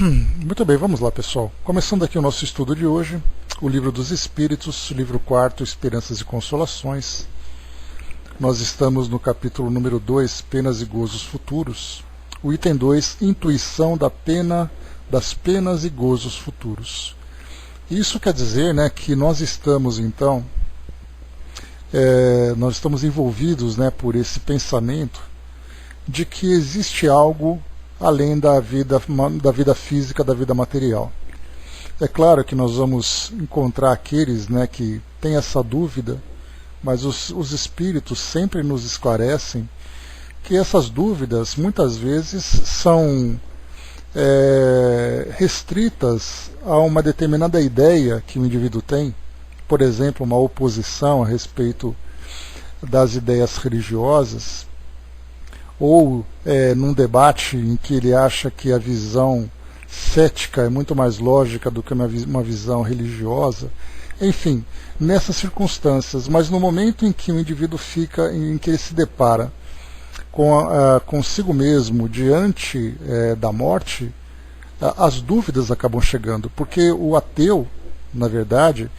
Muito bem, vamos lá, pessoal. Começando aqui o nosso estudo de hoje, o Livro dos Espíritos, livro 4, Esperanças e Consolações. Nós estamos no capítulo número 2, Penas e Gozos Futuros. O item 2, Intuição das penas e gozos futuros. Isso quer dizer, que nós estamos, então, nós estamos envolvidos, por esse pensamento de que existe algo além da vida física, da vida material. É claro que nós vamos encontrar aqueles que têm essa dúvida, mas os espíritos sempre nos esclarecem que essas dúvidas muitas vezes são restritas a uma determinada ideia que o indivíduo tem, por exemplo, uma oposição a respeito das ideias religiosas, ou num debate em que ele acha que a visão cética é muito mais lógica do que uma visão religiosa. Enfim, nessas circunstâncias, mas no momento em que o indivíduo em que ele se depara consigo mesmo diante da morte, as dúvidas acabam chegando, porque o ateu, na verdade,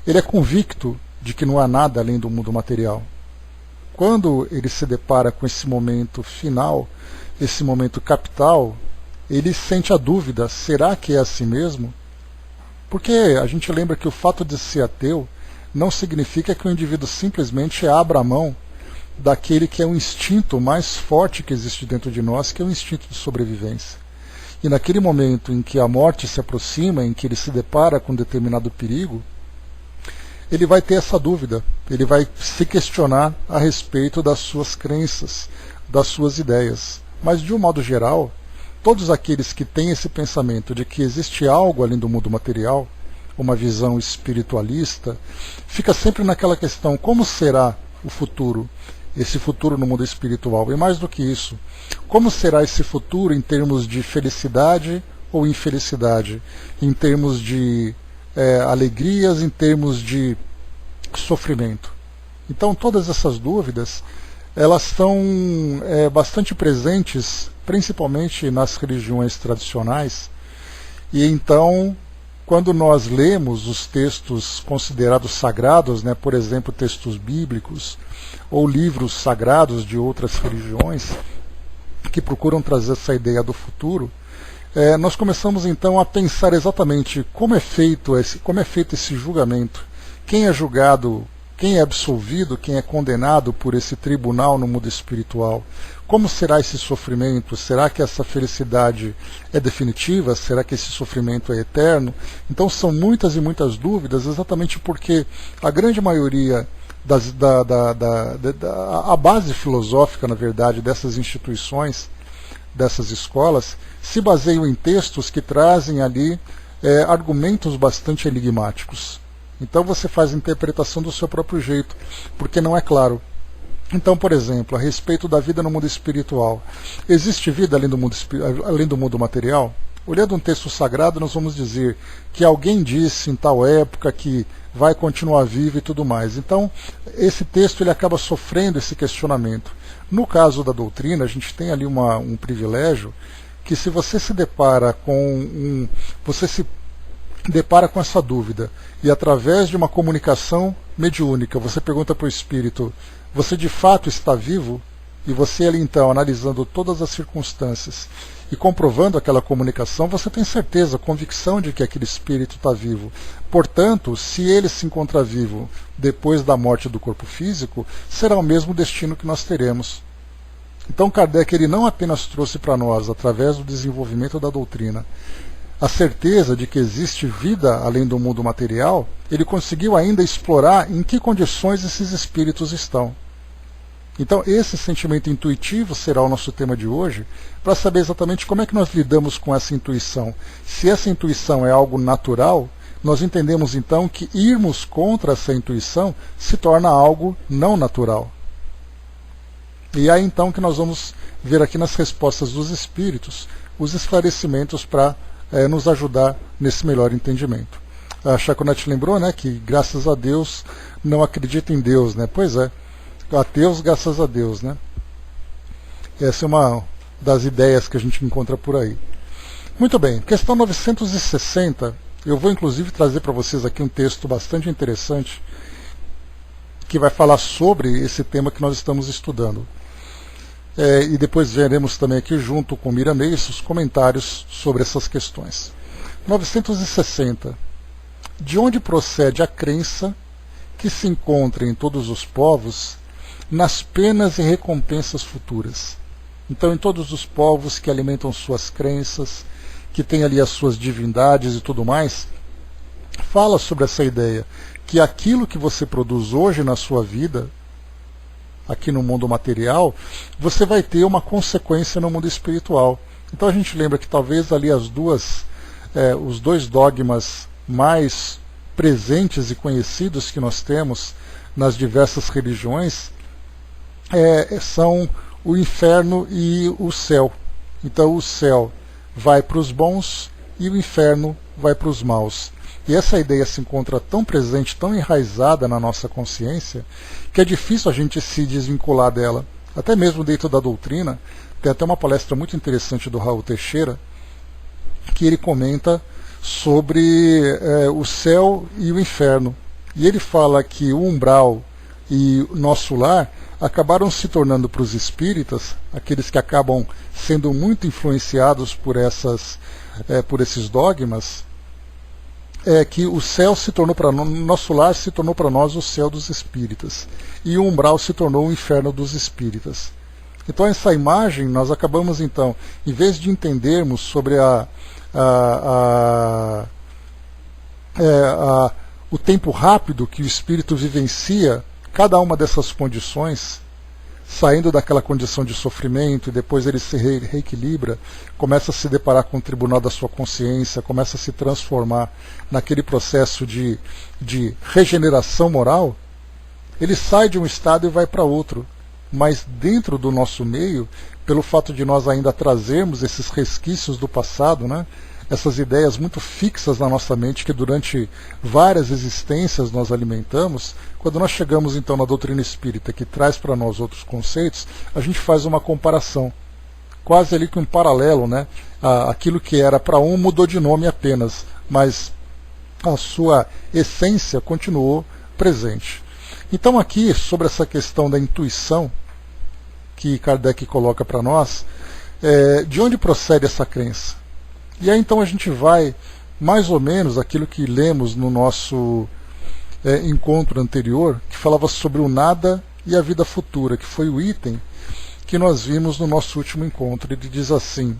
ele é convicto de que não há nada além do mundo material. Quando ele se depara com esse momento final, esse momento capital, ele sente a dúvida, será que é assim mesmo? Porque a gente lembra que o fato de ser ateu não significa que o indivíduo simplesmente abra a mão daquele que é o instinto mais forte que existe dentro de nós, que é o instinto de sobrevivência. E naquele momento em que a morte se aproxima, em que ele se depara com determinado perigo, ele vai ter essa dúvida, ele vai se questionar a respeito das suas crenças, das suas ideias. Mas, de um modo geral, todos aqueles que têm esse pensamento de que existe algo além do mundo material, uma visão espiritualista, fica sempre naquela questão, como será o futuro, esse futuro no mundo espiritual? E mais do que isso, como será esse futuro em termos de felicidade ou infelicidade, em termos de alegrias, em termos de sofrimento? Então todas essas dúvidas, elas são bastante presentes, principalmente nas religiões tradicionais, e então quando nós lemos os textos considerados sagrados, por exemplo, textos bíblicos, ou livros sagrados de outras religiões, que procuram trazer essa ideia do futuro, nós começamos então a pensar exatamente como é feito esse julgamento, quem é julgado, quem é absolvido, quem é condenado por esse tribunal no mundo espiritual, como será esse sofrimento, será que essa felicidade é definitiva, será que esse sofrimento é eterno? Então são muitas e muitas dúvidas, exatamente porque a grande maioria a base filosófica, na verdade, dessas instituições, dessas escolas, se baseiam em textos que trazem ali argumentos bastante enigmáticos. Então você faz a interpretação do seu próprio jeito, porque não é claro. Então, por exemplo, a respeito da vida no mundo espiritual, existe vida além do mundo material? Olhando um texto sagrado, nós vamos dizer que alguém disse em tal época que vai continuar vivo e tudo mais. Então, esse texto ele acaba sofrendo esse questionamento. No caso da doutrina, a gente tem ali um privilégio, que se você se depara com essa dúvida, e através de uma comunicação mediúnica, você pergunta para o espírito, você de fato está vivo? E você ali então, analisando todas as circunstâncias e comprovando aquela comunicação, você tem certeza, convicção de que aquele espírito está vivo. Portanto, se ele se encontrar vivo depois da morte do corpo físico, será o mesmo destino que nós teremos. Então Kardec ele não apenas trouxe para nós, através do desenvolvimento da doutrina, a certeza de que existe vida além do mundo material, ele conseguiu ainda explorar em que condições esses espíritos estão. Então esse sentimento intuitivo será o nosso tema de hoje, para saber exatamente como é que nós lidamos com essa intuição. Se essa intuição é algo natural, nós entendemos então que irmos contra essa intuição se torna algo não natural. E é então que nós vamos ver aqui nas respostas dos espíritos os esclarecimentos para nos ajudar nesse melhor entendimento. A Chaconete lembrou que graças a Deus não acredita em Deus, Pois é, ateus graças a Deus, Essa é uma das ideias que a gente encontra por aí. Muito bem, questão 960, eu vou inclusive trazer para vocês aqui um texto bastante interessante que vai falar sobre esse tema que nós estamos estudando. E depois veremos também aqui junto com Miramês os comentários sobre essas questões. 960. De onde procede a crença que se encontra em todos os povos nas penas e recompensas futuras? Então, em todos os povos que alimentam suas crenças, que têm ali as suas divindades e tudo mais, fala sobre essa ideia que aquilo que você produz hoje na sua vida, aqui no mundo material, você vai ter uma consequência no mundo espiritual. Então a gente lembra que talvez ali os dois dogmas mais presentes e conhecidos que nós temos nas diversas religiões são o inferno e o céu. Então o céu vai para os bons e o inferno vai para os maus. E essa ideia se encontra tão presente, tão enraizada na nossa consciência, que é difícil a gente se desvincular dela. Até mesmo dentro da doutrina, tem até uma palestra muito interessante do Raul Teixeira, que ele comenta sobre o céu e o inferno. E ele fala que o umbral e o nosso lar acabaram se tornando para os espíritas, aqueles que acabam sendo muito influenciados por esses dogmas, que o céu se tornou para nós, nosso lar se tornou para nós o céu dos espíritas, e o umbral se tornou o inferno dos espíritas. Então essa imagem, nós acabamos então, em vez de entendermos sobre o tempo rápido que o espírito vivencia cada uma dessas condições, saindo daquela condição de sofrimento, e depois ele se reequilibra, começa a se deparar com o tribunal da sua consciência, começa a se transformar naquele processo de regeneração moral, ele sai de um estado e vai para outro. Mas dentro do nosso meio, pelo fato de nós ainda trazermos esses resquícios do passado, né, essas ideias muito fixas na nossa mente que durante várias existências nós alimentamos, quando nós chegamos então na doutrina espírita, que traz para nós outros conceitos, a gente faz uma comparação, quase ali que um paralelo, né? Aquilo que era para um mudou de nome apenas, mas a sua essência continuou presente. Então aqui, sobre essa questão da intuição, que Kardec coloca para nós, de onde procede essa crença? E aí então a gente vai, mais ou menos, aquilo que lemos no nosso encontro anterior, que falava sobre o nada e a vida futura, que foi o item que nós vimos no nosso último encontro. Ele diz assim,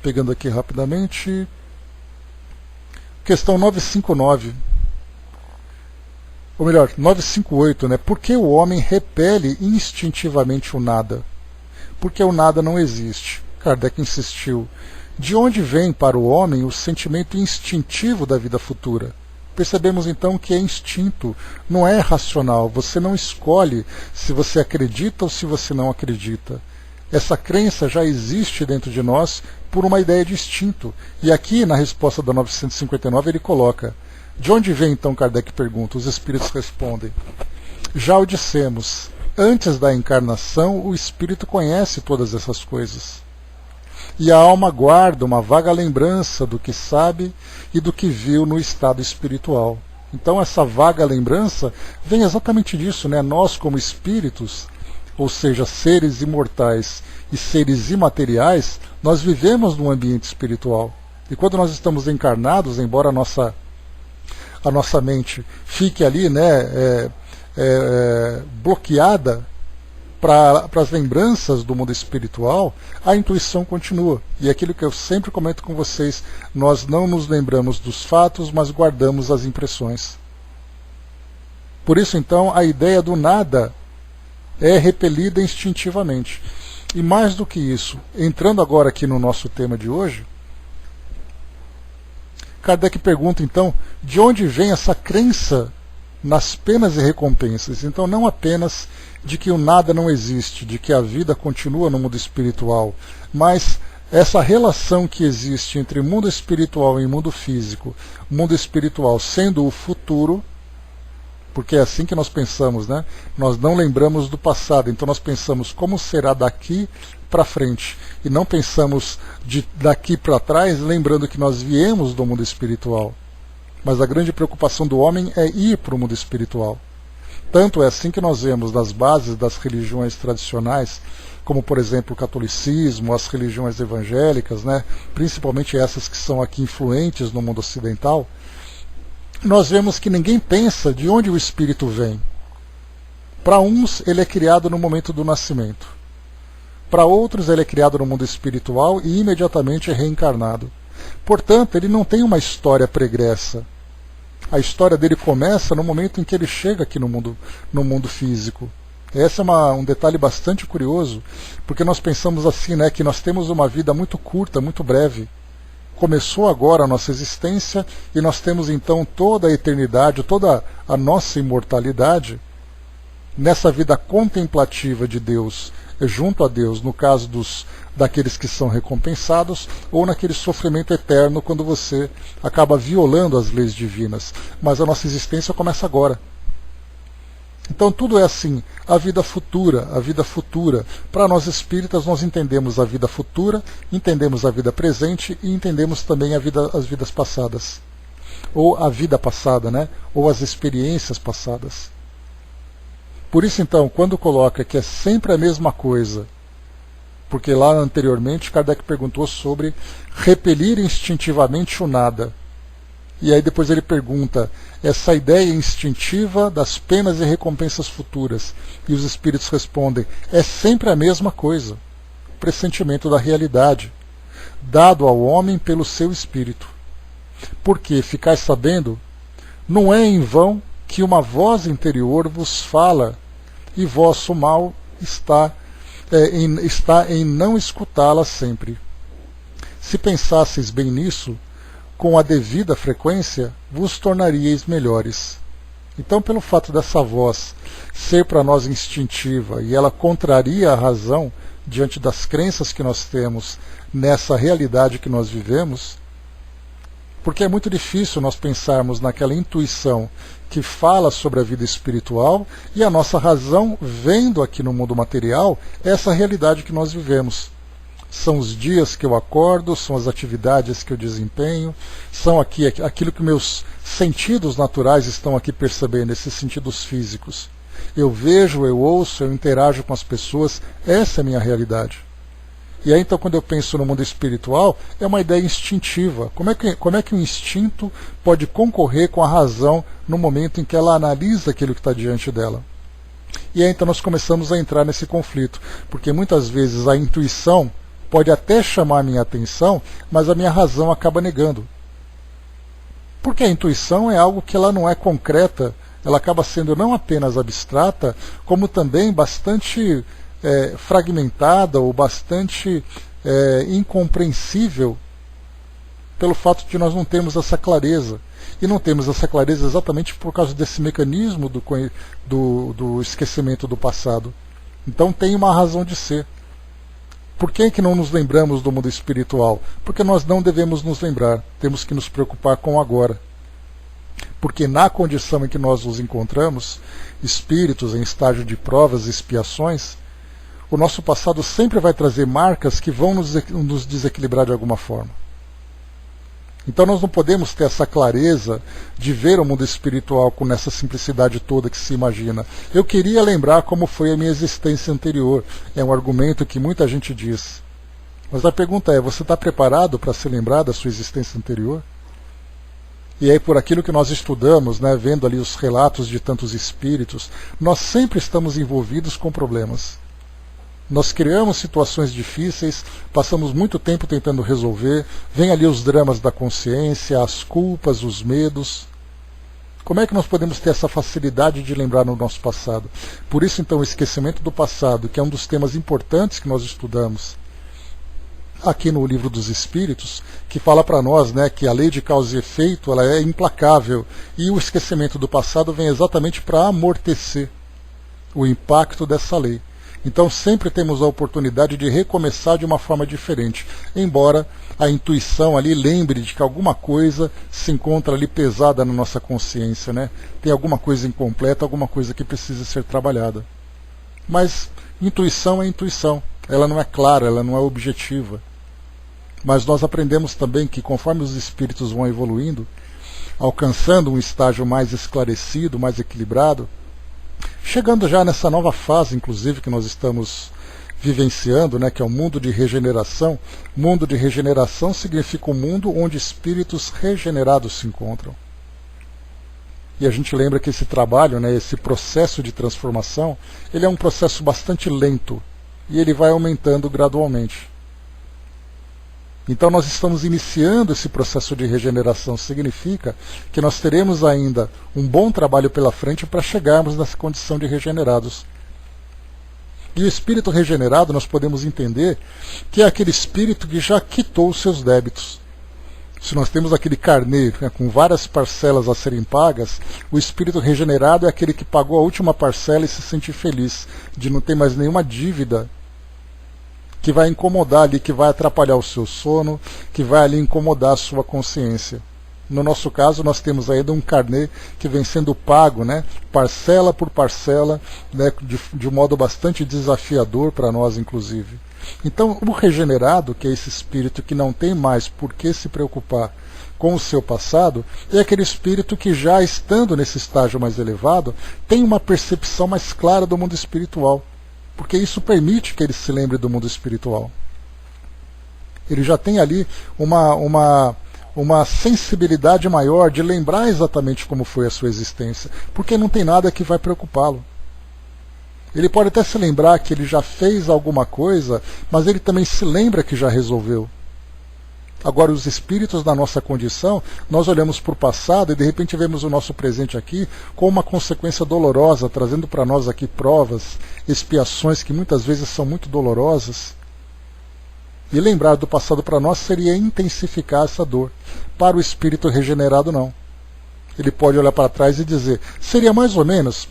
pegando aqui rapidamente, questão 959, ou melhor, 958, né? Por que o homem repele instintivamente o nada? Porque o nada não existe. Kardec insistiu. De onde vem para o homem o sentimento instintivo da vida futura? Percebemos então que é instinto, não é racional. Você não escolhe se você acredita ou se você não acredita. Essa crença já existe dentro de nós por uma ideia de instinto. E aqui, na resposta da 959, ele coloca: de onde vem então, Kardec pergunta? Os espíritos respondem: já o dissemos, antes da encarnação o espírito conhece todas essas coisas. E a alma guarda uma vaga lembrança do que sabe e do que viu no estado espiritual. Então essa vaga lembrança vem exatamente disso, né? Nós como espíritos, ou seja, seres imortais e seres imateriais, nós vivemos num ambiente espiritual. E quando nós estamos encarnados, embora a nossa mente fique ali, né, bloqueada para as lembranças do mundo espiritual, a intuição continua. E é aquilo que eu sempre comento com vocês, nós não nos lembramos dos fatos, mas guardamos as impressões. Por isso, então, a ideia do nada é repelida instintivamente. E mais do que isso, entrando agora aqui no nosso tema de hoje, Kardec pergunta, então, de onde vem essa crença nas penas e recompensas? Então, não apenas de que o nada não existe, de que a vida continua no mundo espiritual, mas essa relação que existe entre mundo espiritual e mundo físico, mundo espiritual sendo o futuro, porque é assim que nós pensamos, né? Nós não lembramos do passado, então nós pensamos como será daqui para frente, e não pensamos daqui para trás, lembrando que nós viemos do mundo espiritual. Mas a grande preocupação do homem é ir para o mundo espiritual. Tanto é assim que nós vemos nas bases das religiões tradicionais, como por exemplo o catolicismo, as religiões evangélicas, né? Principalmente essas que são aqui influentes no mundo ocidental, nós vemos que ninguém pensa de onde o espírito vem. Para uns, ele é criado no momento do nascimento. Para outros, ele é criado no mundo espiritual e imediatamente é reencarnado. Portanto, ele não tem uma história pregressa. A história dele começa no momento em que ele chega aqui no mundo físico. Esse é um detalhe bastante curioso, porque nós pensamos assim, né, que nós temos uma vida muito curta, muito breve. Começou agora a nossa existência e nós temos então toda a eternidade, toda a nossa imortalidade nessa vida contemplativa de Deus, junto a Deus, no caso daqueles que são recompensados, ou naquele sofrimento eterno quando você acaba violando as leis divinas. Mas a nossa existência começa agora. Então tudo é assim, a vida futura, a vida futura. Para nós espíritas nós entendemos a vida futura, entendemos a vida presente e entendemos também as vidas passadas. Ou a vida passada, né? Ou as experiências passadas. Por isso então, quando coloca que é sempre a mesma coisa, porque lá anteriormente Kardec perguntou sobre repelir instintivamente o nada. E aí depois ele pergunta, essa ideia instintiva das penas e recompensas futuras. E os espíritos respondem, é sempre a mesma coisa, pressentimento da realidade, dado ao homem pelo seu espírito. Porque, ficais sabendo, não é em vão que uma voz interior vos fala, e vosso mal está em não escutá-la sempre. Se pensasseis bem nisso, com a devida frequência, vos tornaríeis melhores. Então, pelo fato dessa voz ser para nós instintiva e ela contraria a razão diante das crenças que nós temos nessa realidade que nós vivemos, porque é muito difícil nós pensarmos naquela intuição que fala sobre a vida espiritual e a nossa razão, vendo aqui no mundo material, essa realidade que nós vivemos. São os dias que eu acordo, são as atividades que eu desempenho, são aquilo que meus sentidos naturais estão aqui percebendo, esses sentidos físicos. Eu vejo, eu ouço, eu interajo com as pessoas, essa é a minha realidade. E aí então quando eu penso no mundo espiritual, é uma ideia instintiva. Como é que o instinto pode concorrer com a razão no momento em que ela analisa aquilo que está diante dela? E aí então nós começamos a entrar nesse conflito, porque muitas vezes a intuição pode até chamar a minha atenção, mas a minha razão acaba negando. Porque a intuição é algo que ela não é concreta, ela acaba sendo não apenas abstrata, como também bastante fragmentada ou bastante incompreensível pelo fato de nós não termos essa clareza. E não temos essa clareza exatamente por causa desse mecanismo do esquecimento do passado. Então tem uma razão de ser. Por que não nos lembramos do mundo espiritual? Porque nós não devemos nos lembrar, temos que nos preocupar com o agora. Porque na condição em que nós nos encontramos, espíritos em estágio de provas e expiações, o nosso passado sempre vai trazer marcas que vão nos desequilibrar de alguma forma. Então nós não podemos ter essa clareza de ver o mundo espiritual com essa simplicidade toda que se imagina. Eu queria lembrar como foi a minha existência anterior. É um argumento que muita gente diz. Mas a pergunta é, você está preparado para se lembrar da sua existência anterior? E aí por aquilo que nós estudamos, né, vendo ali os relatos de tantos espíritos, nós sempre estamos envolvidos com problemas. Nós criamos situações difíceis, passamos muito tempo tentando resolver, vem ali os dramas da consciência, as culpas, os medos. Como é que nós podemos ter essa facilidade de lembrar no nosso passado? Por isso, então, o esquecimento do passado, que é um dos temas importantes que nós estudamos aqui no Livro dos Espíritos, que fala para nós, né, que a lei de causa e efeito ela é implacável, e o esquecimento do passado vem exatamente para amortecer o impacto dessa lei. Então sempre temos a oportunidade de recomeçar de uma forma diferente, embora a intuição ali lembre de que alguma coisa se encontra ali pesada na nossa consciência, né? Tem alguma coisa incompleta, alguma coisa que precisa ser trabalhada. Mas intuição é intuição, ela não é clara, ela não é objetiva. Mas nós aprendemos também que conforme os espíritos vão evoluindo, alcançando um estágio mais esclarecido, mais equilibrado, chegando já nessa nova fase, inclusive, que nós estamos vivenciando, né, que é o mundo de regeneração. Mundo de regeneração significa um mundo onde espíritos regenerados se encontram. E a gente lembra que esse trabalho, né, esse processo de transformação, ele é um processo bastante lento e ele vai aumentando gradualmente. Então nós estamos iniciando esse processo de regeneração. Significa que nós teremos ainda um bom trabalho pela frente para chegarmos nessa condição de regenerados. E o espírito regenerado nós podemos entender que é aquele espírito que já quitou os seus débitos. Se nós temos aquele carnê, né, com várias parcelas a serem pagas, o espírito regenerado é aquele que pagou a última parcela e se sente feliz de não ter mais nenhuma dívida que vai incomodar ali, que vai atrapalhar o seu sono, que vai ali incomodar a sua consciência. No nosso caso, nós temos ainda um carnê que vem sendo pago, né, parcela por parcela, né, de um modo bastante desafiador para nós, inclusive. Então, o regenerado, que é esse espírito que não tem mais por que se preocupar com o seu passado, é aquele espírito que, já estando nesse estágio mais elevado, tem uma percepção mais clara do mundo espiritual. Porque isso permite que ele se lembre do mundo espiritual. Ele já tem ali uma sensibilidade maior de lembrar exatamente como foi a sua existência, porque não tem nada que vai preocupá-lo. Ele pode até se lembrar que ele já fez alguma coisa, mas ele também se lembra que já resolveu. Agora, os espíritos da nossa condição, nós olhamos para o passado e de repente vemos o nosso presente aqui com uma consequência dolorosa, trazendo para nós aqui provas, expiações que muitas vezes são muito dolorosas. E lembrar do passado para nós seria intensificar essa dor. Para o espírito regenerado, não. Ele pode olhar para trás e dizer, seria mais ou menos,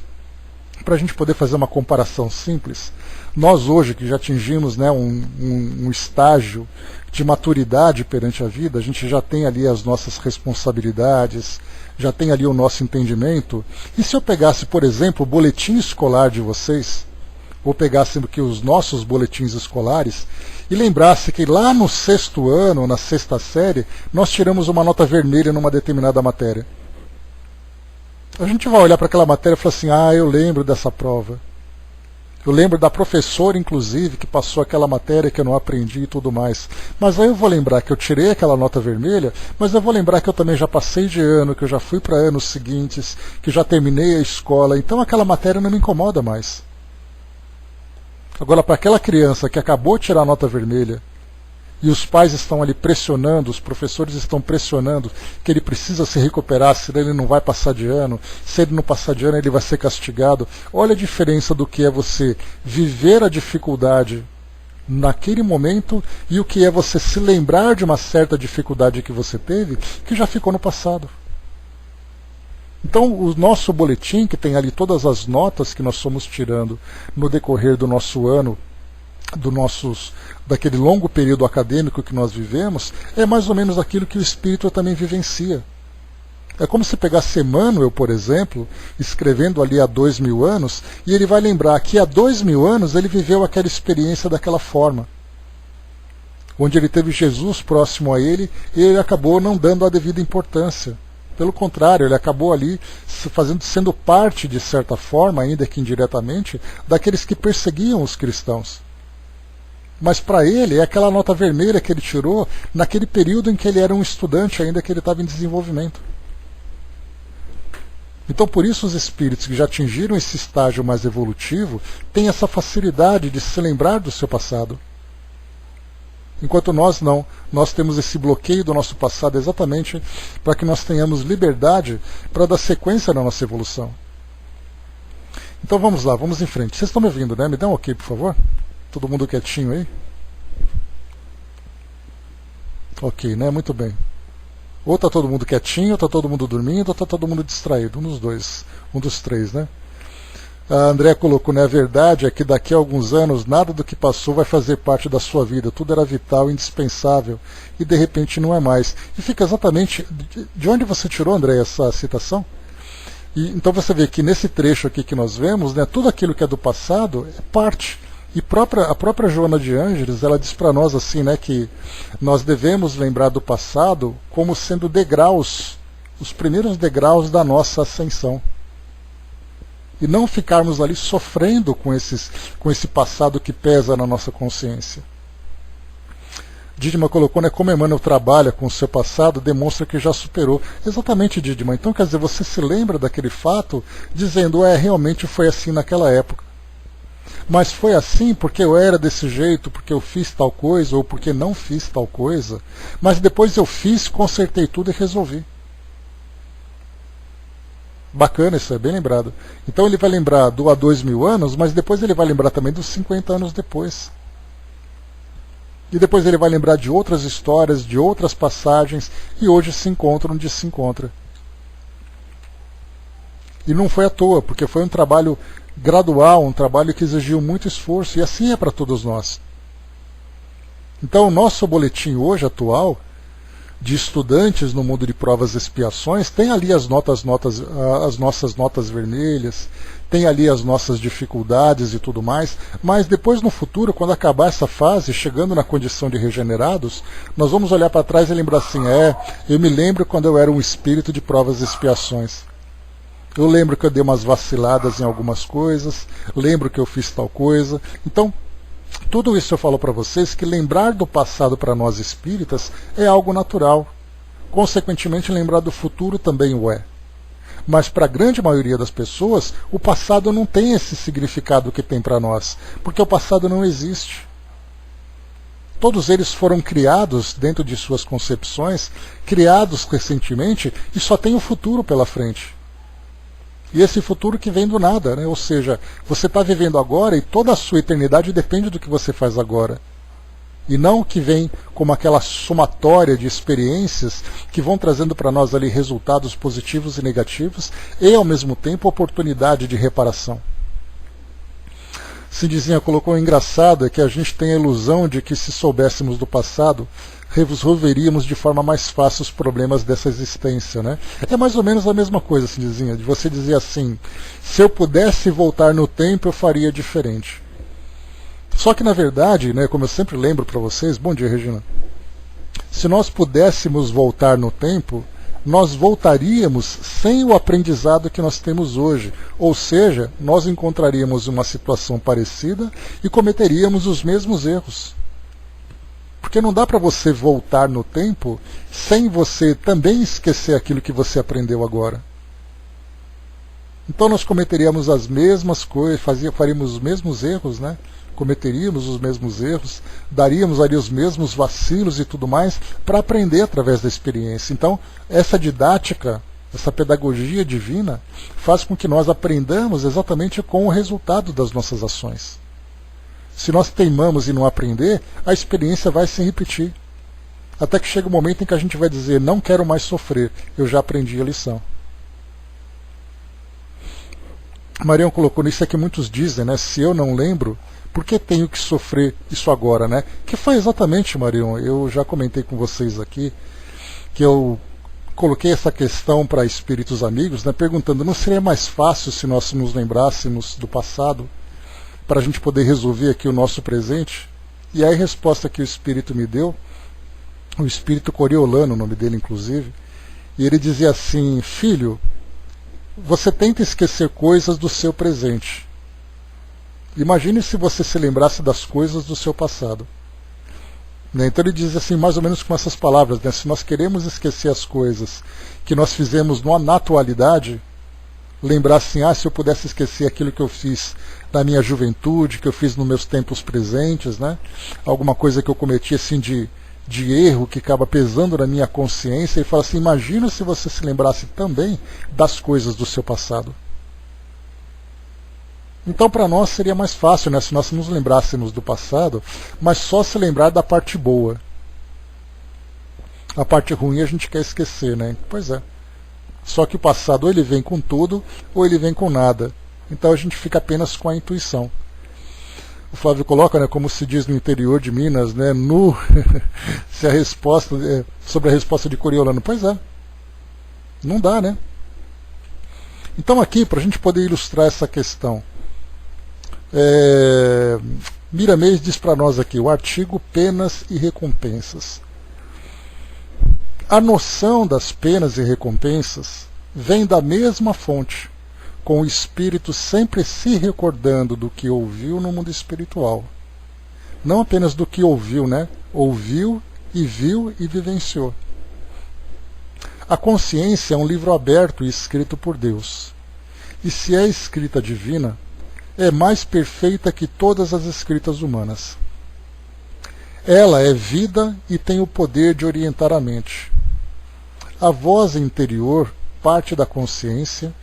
para a gente poder fazer uma comparação simples, nós hoje que já atingimos, né, um estágio de maturidade perante a vida, a gente já tem ali as nossas responsabilidades, já tem ali o nosso entendimento. E se eu pegasse, por exemplo, o boletim escolar de vocês, ou pegasse aqui os nossos boletins escolares, e lembrasse que lá no 6º ano, na 6ª série, nós tiramos uma nota vermelha numa determinada matéria. A gente vai olhar para aquela matéria e falar assim, eu lembro dessa prova. Eu lembro da professora, inclusive, que passou aquela matéria que eu não aprendi e tudo mais. Mas aí eu vou lembrar que eu tirei aquela nota vermelha, mas eu vou lembrar que eu também já passei de ano, que eu já fui para anos seguintes, que já terminei a escola. Então aquela matéria não me incomoda mais. Agora, para aquela criança que acabou de tirar a nota vermelha, e os pais estão ali pressionando, os professores estão pressionando que ele precisa se recuperar, senão ele não vai passar de ano, se ele não passar de ano ele vai ser castigado. Olha a diferença do que é você viver a dificuldade naquele momento e o que é você se lembrar de uma certa dificuldade que você teve, que já ficou no passado. Então o nosso boletim, que tem ali todas as notas que nós fomos tirando no decorrer do nosso ano, daquele longo período acadêmico que nós vivemos, é mais ou menos aquilo que o espírito também vivencia. É como se pegasse Emmanuel, por exemplo, escrevendo ali há 2000 anos, e ele vai lembrar que há 2000 anos ele viveu aquela experiência daquela forma, onde ele teve Jesus próximo a ele e ele acabou não dando a devida importância. Pelo contrário, ele acabou ali sendo parte, de certa forma, ainda que indiretamente, daqueles que perseguiam os cristãos. Mas para ele é aquela nota vermelha que ele tirou naquele período em que ele era um estudante, ainda que ele estava em desenvolvimento. Então por isso os espíritos que já atingiram esse estágio mais evolutivo têm essa facilidade de se lembrar do seu passado. Enquanto nós não, nós temos esse bloqueio do nosso passado exatamente para que nós tenhamos liberdade para dar sequência na nossa evolução. Então vamos lá, vamos em frente. Vocês estão me ouvindo, né? Me dá um ok, por favor? Todo mundo quietinho aí? Ok, né? Muito bem. Ou está todo mundo quietinho, ou está todo mundo dormindo, ou está todo mundo distraído. Um dos dois. Um dos três, né? A André colocou, né, a verdade é que daqui a alguns anos nada do que passou vai fazer parte da sua vida, tudo era vital, indispensável, e de repente não é mais. E fica exatamente... De onde você tirou, André, essa citação? E, então você vê que nesse trecho aqui que nós vemos, né, tudo aquilo que é do passado é parte. E a própria Joana de Ângeles, ela diz para nós assim, né, que nós devemos lembrar do passado como sendo degraus, os primeiros degraus da nossa ascensão. E não ficarmos ali sofrendo com esse passado que pesa na nossa consciência. Didima colocou, né, como Emmanuel trabalha com o seu passado, demonstra que já superou. Exatamente, Didima. Então, quer dizer, você se lembra daquele fato dizendo, realmente foi assim naquela época. Mas foi assim porque eu era desse jeito, porque eu fiz tal coisa, ou porque não fiz tal coisa. Mas depois eu fiz, consertei tudo e resolvi. Bacana, isso é bem lembrado. Então ele vai lembrar do há 2000 anos, mas depois ele vai lembrar também dos 50 anos depois. E depois ele vai lembrar de outras histórias, de outras passagens, e hoje se encontra onde se encontra. E não foi à toa, porque foi um trabalho gradual, um trabalho que exigiu muito esforço, e assim é para todos nós. Então o nosso boletim hoje, atual, de estudantes no mundo de provas e expiações, tem ali as nossas notas vermelhas, tem ali as nossas dificuldades e tudo mais, mas depois no futuro, quando acabar essa fase, chegando na condição de regenerados, nós vamos olhar para trás e lembrar assim, eu me lembro quando eu era um espírito de provas e expiações. Eu lembro que eu dei umas vaciladas em algumas coisas, lembro que eu fiz tal coisa. Então, tudo isso eu falo para vocês que lembrar do passado para nós espíritas é algo natural. Consequentemente, lembrar do futuro também o é. Mas para a grande maioria das pessoas, o passado não tem esse significado que tem para nós, porque o passado não existe. Todos eles foram criados dentro de suas concepções, criados recentemente, e só tem o futuro pela frente. E esse futuro que vem do nada, né? Ou seja, você está vivendo agora e toda a sua eternidade depende do que você faz agora. E não que vem como aquela somatória de experiências que vão trazendo para nós ali resultados positivos e negativos e, ao mesmo tempo, oportunidade de reparação. Cindizinha colocou, engraçado é que a gente tem a ilusão de que se soubéssemos do passado, resolveríamos de forma mais fácil os problemas dessa existência, né? É mais ou menos a mesma coisa, Cindizinha, de você dizer assim, se eu pudesse voltar no tempo, eu faria diferente. Só que, na verdade, né, como eu sempre lembro para vocês, bom dia, Regina, se nós pudéssemos voltar no tempo, nós voltaríamos sem o aprendizado que nós temos hoje. Ou seja, nós encontraríamos uma situação parecida e cometeríamos os mesmos erros. Porque não dá para você voltar no tempo sem você também esquecer aquilo que você aprendeu agora. Então nós cometeríamos as mesmas coisas, faríamos os mesmos erros, né? Cometeríamos os mesmos erros, daríamos ali os mesmos vacilos e tudo mais, para aprender através da experiência. Então, essa didática, essa pedagogia divina, faz com que nós aprendamos exatamente com o resultado das nossas ações. Se nós teimamos em não aprender, a experiência vai se repetir. Até que chega o momento em que a gente vai dizer, não quero mais sofrer, eu já aprendi a lição. Marião colocou nisso é que muitos dizem, né? Se eu não lembro, por que tenho que sofrer isso agora, né? Que foi exatamente, Marião, eu já comentei com vocês aqui, que eu coloquei essa questão para espíritos amigos, né? Perguntando, não seria mais fácil se nós nos lembrássemos do passado, para a gente poder resolver aqui o nosso presente? E aí a resposta que o espírito me deu, o espírito Coriolano, o nome dele inclusive, e ele dizia assim, filho, você tenta esquecer coisas do seu presente. Imagine se você se lembrasse das coisas do seu passado. Né? Então ele diz assim, mais ou menos com essas palavras, né? Se nós queremos esquecer as coisas que nós fizemos na atualidade, lembrar assim, se eu pudesse esquecer aquilo que eu fiz na minha juventude, que eu fiz nos meus tempos presentes, né? Alguma coisa que eu cometi assim de erro que acaba pesando na minha consciência, e fala assim, imagina se você se lembrasse também das coisas do seu passado. Então para nós seria mais fácil, né, se nós nos lembrássemos do passado, mas só se lembrar da parte boa. A parte ruim a gente quer esquecer, né? Pois é. Só que o passado ou ele vem com tudo, ou ele vem com nada. Então a gente fica apenas com a intuição. O Flávio coloca, né, como se diz no interior de Minas, né, se a resposta sobre a resposta de Coriolano. Pois é, não dá, né? Então aqui, para a gente poder ilustrar essa questão, Miramês diz para nós aqui, o artigo Penas e Recompensas. A noção das penas e recompensas vem da mesma fonte, com o espírito sempre se recordando do que ouviu no mundo espiritual. Não apenas do que ouviu, né? Ouviu e viu e vivenciou. A consciência é um livro aberto e escrito por Deus. E se é escrita divina, é mais perfeita que todas as escritas humanas. Ela é vida e tem o poder de orientar a mente. A voz interior parte da consciência,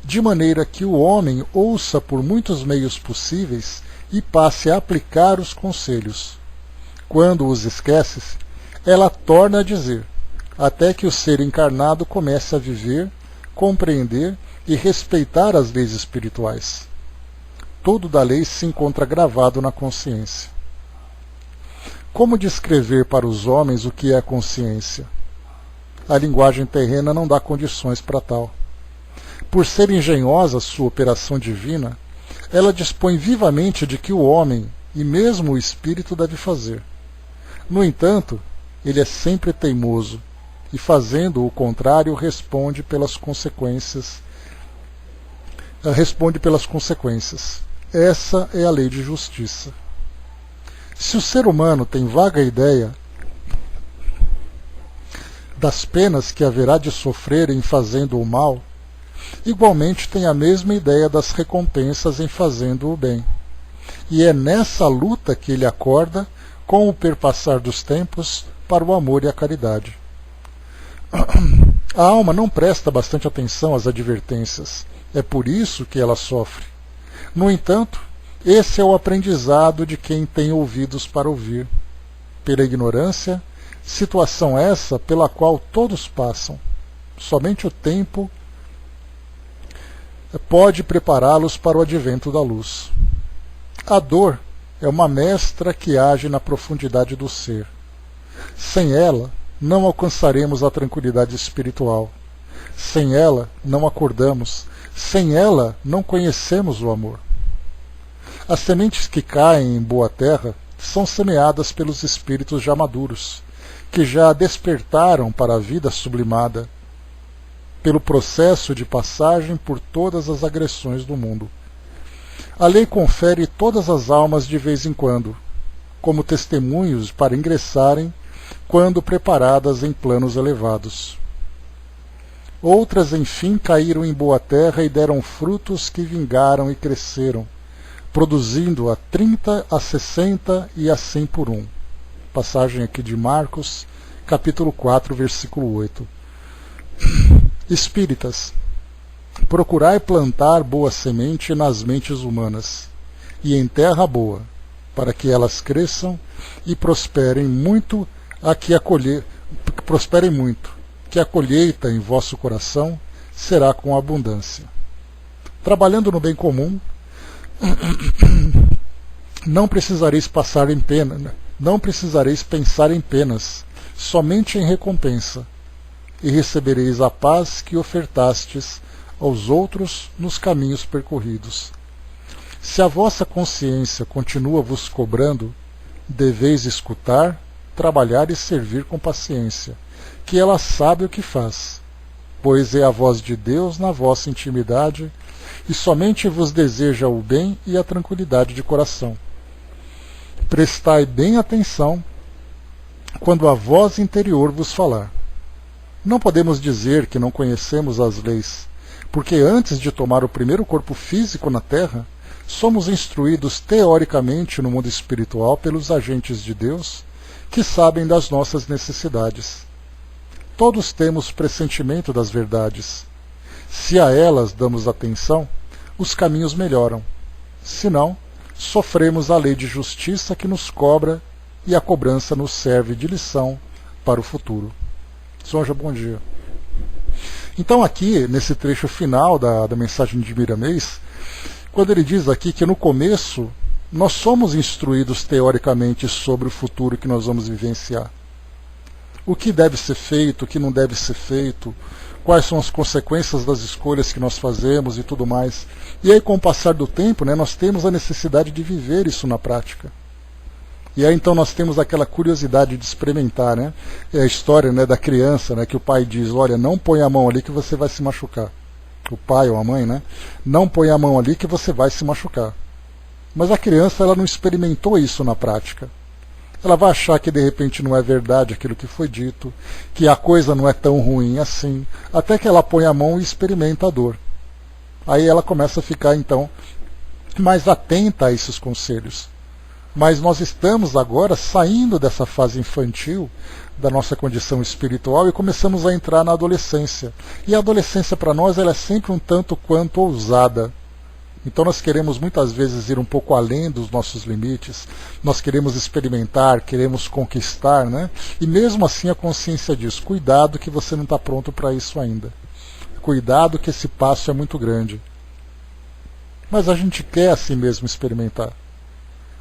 de maneira que o homem ouça por muitos meios possíveis e passe a aplicar os conselhos. Quando os esquece, ela torna a dizer, até que o ser encarnado comece a viver, compreender e respeitar as leis espirituais. Tudo da lei se encontra gravado na consciência. Como descrever para os homens o que é consciência? A linguagem terrena não dá condições para tal. Por ser engenhosa sua operação divina, ela dispõe vivamente de que o homem, e mesmo o espírito, deve fazer. No entanto, ele é sempre teimoso, e fazendo o contrário responde pelas consequências. Essa é a lei de justiça. Se o ser humano tem vaga ideia das penas que haverá de sofrer em fazendo o mal, igualmente tem a mesma ideia das recompensas em fazendo o bem. E é nessa luta que ele acorda, com o perpassar dos tempos, para o amor e a caridade. A alma não presta bastante atenção às advertências. É por isso que ela sofre. No entanto, esse é o aprendizado de quem tem ouvidos para ouvir. Pela ignorância, situação essa pela qual todos passam. Somente o tempo pode prepará-los para o advento da luz. A dor é uma mestra que age na profundidade do ser. Sem ela, não alcançaremos a tranquilidade espiritual. Sem ela, não acordamos. Sem ela, não conhecemos o amor. As sementes que caem em boa terra são semeadas pelos espíritos já maduros, que já despertaram para a vida sublimada, pelo processo de passagem por todas as agressões do mundo. A lei confere todas as almas de vez em quando, como testemunhos para ingressarem quando preparadas em planos elevados. Outras, enfim, caíram em boa terra e deram frutos que vingaram e cresceram, produzindo a 30, a 60 e a 100 por um. Passagem aqui de Marcos, capítulo 4, versículo 8. Espíritas, procurai plantar boa semente nas mentes humanas, e em terra boa, para que elas cresçam e prosperem muito, que a colheita em vosso coração será com abundância. Trabalhando no bem comum, não precisareis pensar em penas, somente em recompensa, e recebereis a paz que ofertastes aos outros nos caminhos percorridos. Se a vossa consciência continua vos cobrando, deveis escutar, trabalhar e servir com paciência, que ela sabe o que faz, pois é a voz de Deus na vossa intimidade, e somente vos deseja o bem e a tranquilidade de coração. Prestai bem atenção quando a voz interior vos falar. Não podemos dizer que não conhecemos as leis, porque antes de tomar o primeiro corpo físico na Terra, somos instruídos teoricamente no mundo espiritual pelos agentes de Deus, que sabem das nossas necessidades. Todos temos pressentimento das verdades. Se a elas damos atenção, os caminhos melhoram. Se não, sofremos a lei de justiça que nos cobra, e a cobrança nos serve de lição para o futuro. Sonja, bom dia. Então aqui, nesse trecho final da mensagem de Miramês, quando ele diz aqui que no começo nós somos instruídos teoricamente sobre o futuro que nós vamos vivenciar. O que deve ser feito, o que não deve ser feito, quais são as consequências das escolhas que nós fazemos e tudo mais. E aí, com o passar do tempo, né, nós temos a necessidade de viver isso na prática. E aí então nós temos aquela curiosidade de experimentar, né? É a história, né, da criança, né, que o pai diz, olha, não põe a mão ali que você vai se machucar. O pai ou a mãe, né? Não põe a mão ali que você vai se machucar. Mas a criança, ela não experimentou isso na prática. Ela vai achar que de repente não é verdade aquilo que foi dito, que a coisa não é tão ruim assim, até que ela põe a mão e experimenta a dor. Aí ela começa a ficar então mais atenta a esses conselhos. Mas nós estamos agora saindo dessa fase infantil da nossa condição espiritual e começamos a entrar na adolescência. E a adolescência para nós ela é sempre um tanto quanto ousada. Então nós queremos muitas vezes ir um pouco além dos nossos limites, nós queremos experimentar, queremos conquistar, né? E mesmo assim a consciência diz, cuidado que você não está pronto para isso ainda. Cuidado que esse passo é muito grande. Mas a gente quer assim mesmo experimentar.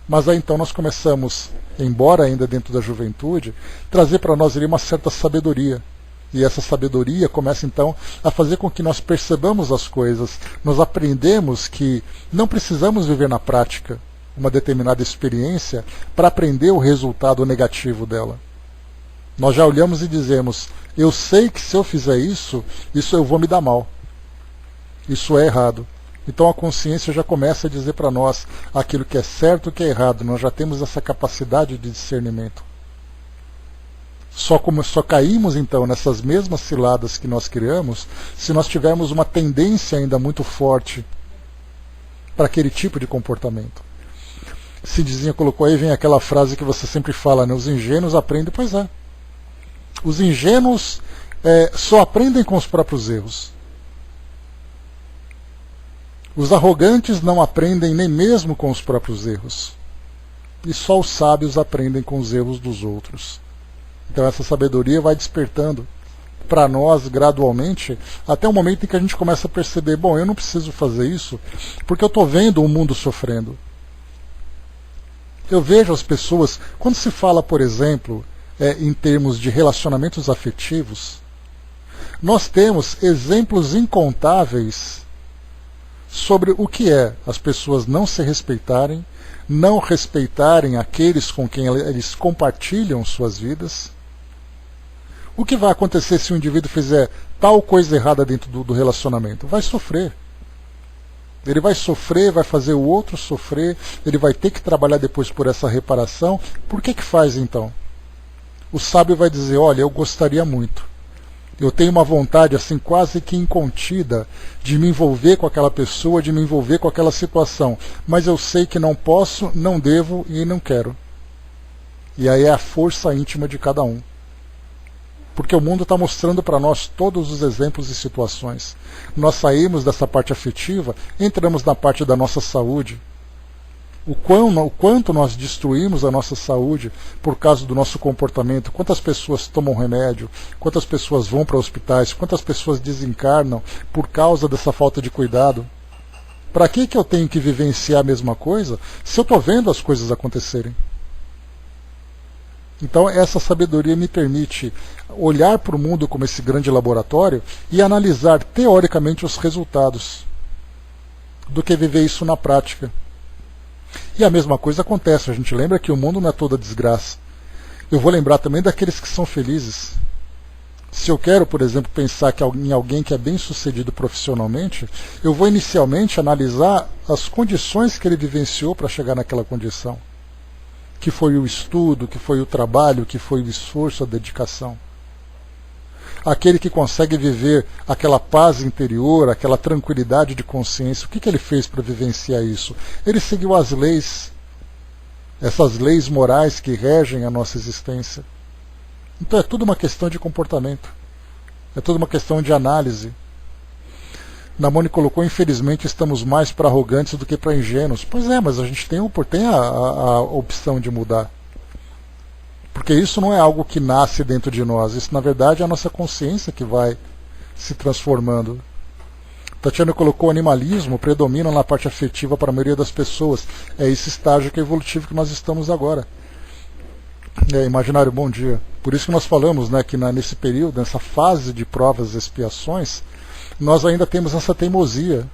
Mas aí então nós começamos, embora ainda dentro da juventude, trazer para nós ali uma certa sabedoria. E essa sabedoria começa então a fazer com que nós percebamos as coisas. Nós aprendemos que não precisamos viver na prática uma determinada experiência para aprender o resultado negativo dela. Nós já olhamos e dizemos, eu sei que se eu fizer isso eu vou me dar mal. Isso é errado. Então a consciência já começa a dizer para nós aquilo que é certo e o que é errado. Nós já temos essa capacidade de discernimento. Só caímos então nessas mesmas ciladas que nós criamos se nós tivermos uma tendência ainda muito forte para aquele tipo de comportamento. Cidizinha colocou aí, vem aquela frase que você sempre fala, né? Os ingênuos aprendem, pois é. Os ingênuos só aprendem com os próprios erros. Os arrogantes não aprendem nem mesmo com os próprios erros. E só os sábios aprendem com os erros dos outros. Então essa sabedoria vai despertando para nós gradualmente, até o momento em que a gente começa a perceber, bom, eu não preciso fazer isso, porque eu estou vendo o mundo sofrendo. Eu vejo as pessoas, quando se fala, por exemplo, em termos de relacionamentos afetivos, nós temos exemplos incontáveis sobre o que é as pessoas não se respeitarem, não respeitarem aqueles com quem eles compartilham suas vidas. O que vai acontecer se um indivíduo fizer tal coisa errada dentro do relacionamento? Vai sofrer. Ele vai sofrer, vai fazer o outro sofrer, ele vai ter que trabalhar depois por essa reparação. Por que faz então? O sábio vai dizer, olha, eu gostaria muito. Eu tenho uma vontade assim quase que incontida de me envolver com aquela pessoa, de me envolver com aquela situação. Mas eu sei que não posso, não devo e não quero. E aí é a força íntima de cada um. Porque o mundo está mostrando para nós todos os exemplos e situações. Nós saímos dessa parte afetiva, entramos na parte da nossa saúde. O quanto nós destruímos a nossa saúde por causa do nosso comportamento, quantas pessoas tomam remédio, quantas pessoas vão para hospitais, quantas pessoas desencarnam por causa dessa falta de cuidado. Para que eu tenho que vivenciar a mesma coisa se eu estou vendo as coisas acontecerem? Então essa sabedoria me permite olhar para o mundo como esse grande laboratório e analisar teoricamente os resultados do que viver isso na prática. E a mesma coisa acontece, a gente lembra que o mundo não é toda desgraça. Eu vou lembrar também daqueles que são felizes. Se eu quero, por exemplo, pensar em alguém que é bem sucedido profissionalmente, eu vou inicialmente analisar as condições que ele vivenciou para chegar naquela condição. Que foi o estudo, que foi o trabalho, que foi o esforço, a dedicação. Aquele que consegue viver aquela paz interior, aquela tranquilidade de consciência, o que ele fez para vivenciar isso? Ele seguiu as leis, essas leis morais que regem a nossa existência. Então é tudo uma questão de comportamento, é tudo uma questão de análise. Namone colocou, infelizmente estamos mais para arrogantes do que para ingênuos. Pois é, mas a gente tem a opção de mudar. Porque isso não é algo que nasce dentro de nós, isso na verdade é a nossa consciência que vai se transformando. Tatiana colocou: o animalismo predomina na parte afetiva para a maioria das pessoas. É esse estágio que é evolutivo que nós estamos agora. Imaginário, bom dia. Por isso que nós falamos, né, que nesse período, nessa fase de provas e expiações, nós ainda temos essa teimosia.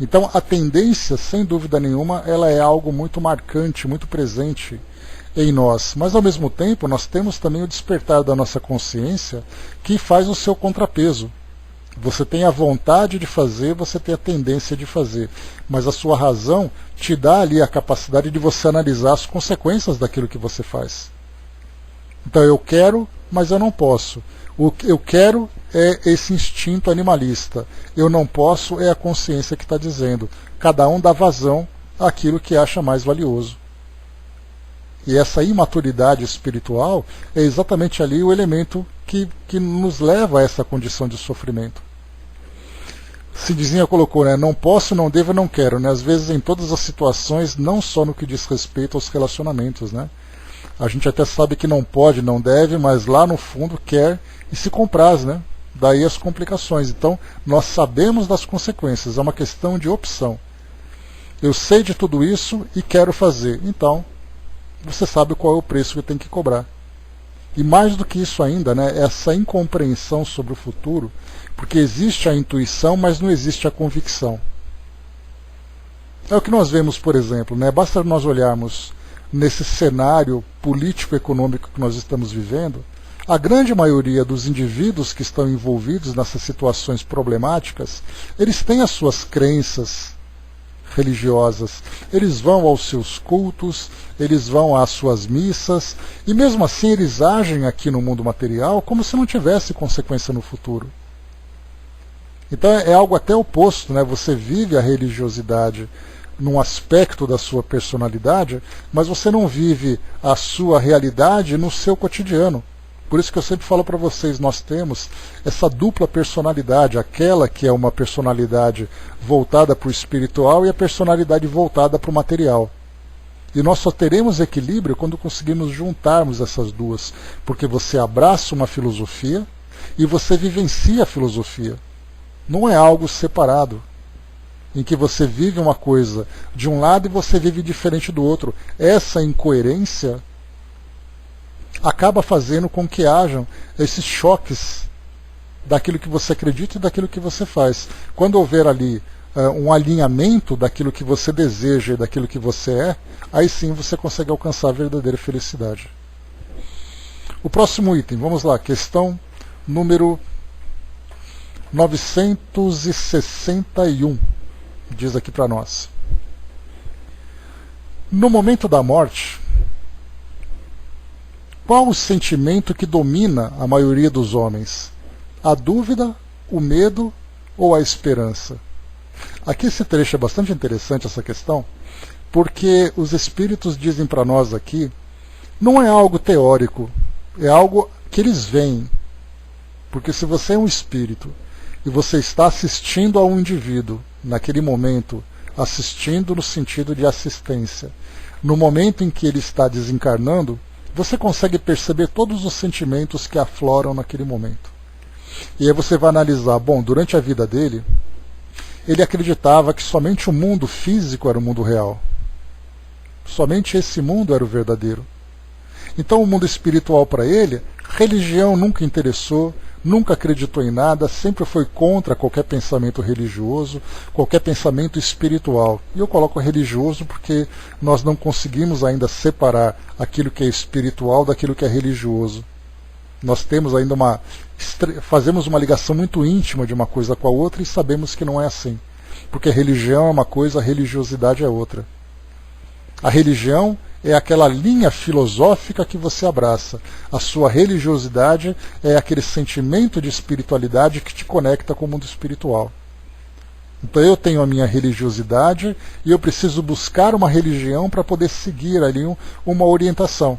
Então a tendência, sem dúvida nenhuma, ela é algo muito marcante, muito presente em nós. Mas ao mesmo tempo nós temos também o despertar da nossa consciência, que faz o seu contrapeso. Você tem a vontade de fazer, você tem a tendência de fazer, mas a sua razão te dá ali a capacidade de você analisar as consequências daquilo que você faz. Então eu quero, mas eu não posso. O que eu quero é esse instinto animalista. Eu não posso é a consciência que está dizendo. Cada um dá vazão àquilo que acha mais valioso. E essa imaturidade espiritual é exatamente ali o elemento que nos leva a essa condição de sofrimento. Cidizinha colocou, né? Não posso, não devo, não quero. Né? Às vezes em todas as situações, não só no que diz respeito aos relacionamentos. Né? A gente até sabe que não pode, não deve, mas lá no fundo quer e se compraz. Né? Daí as complicações. Então nós sabemos das consequências, é uma questão de opção. Eu sei de tudo isso e quero fazer. Então você sabe qual é o preço que tem que cobrar. E mais do que isso ainda, né, essa incompreensão sobre o futuro, porque existe a intuição, mas não existe a convicção. É o que nós vemos, por exemplo, né, basta nós olharmos nesse cenário político-econômico que nós estamos vivendo, a grande maioria dos indivíduos que estão envolvidos nessas situações problemáticas, eles têm as suas crenças religiosas, eles vão aos seus cultos, eles vão às suas missas, e mesmo assim eles agem aqui no mundo material como se não tivesse consequência no futuro. Então é algo até oposto, né? Você vive a religiosidade num aspecto da sua personalidade, mas você não vive a sua realidade no seu cotidiano. Por isso que eu sempre falo para vocês, nós temos essa dupla personalidade, aquela que é uma personalidade voltada para o espiritual e a personalidade voltada para o material. E nós só teremos equilíbrio quando conseguirmos juntarmos essas duas, porque você abraça uma filosofia e você vivencia a filosofia. Não é algo separado, em que você vive uma coisa de um lado e você vive diferente do outro. Essa incoerência acaba fazendo com que hajam esses choques daquilo que você acredita e daquilo que você faz. Quando houver ali um alinhamento daquilo que você deseja e daquilo que você é, aí sim você consegue alcançar a verdadeira felicidade. O próximo item, vamos lá, questão número 961, diz aqui para nós. No momento da morte, qual o sentimento que domina a maioria dos homens? A dúvida, o medo ou a esperança? Aqui esse trecho é bastante interessante, essa questão, porque os espíritos dizem para nós aqui, não é algo teórico, é algo que eles veem. Porque se você é um espírito e você está assistindo a um indivíduo, naquele momento, assistindo no sentido de assistência, no momento em que ele está desencarnando, você consegue perceber todos os sentimentos que afloram naquele momento. E aí você vai analisar, bom, durante a vida dele, ele acreditava que somente o mundo físico era o mundo real. Somente esse mundo era o verdadeiro. Então o mundo espiritual para ele, religião nunca interessou, nunca acreditou em nada, sempre foi contra qualquer pensamento religioso, qualquer pensamento espiritual. E eu coloco religioso porque nós não conseguimos ainda separar aquilo que é espiritual daquilo que é religioso. Nós temos ainda fazemos uma ligação muito íntima de uma coisa com a outra e sabemos que não é assim. Porque religião é uma coisa, a religiosidade é outra. A religião é aquela linha filosófica que você abraça. A sua religiosidade é aquele sentimento de espiritualidade que te conecta com o mundo espiritual. Então eu tenho a minha religiosidade e eu preciso buscar uma religião para poder seguir ali uma orientação.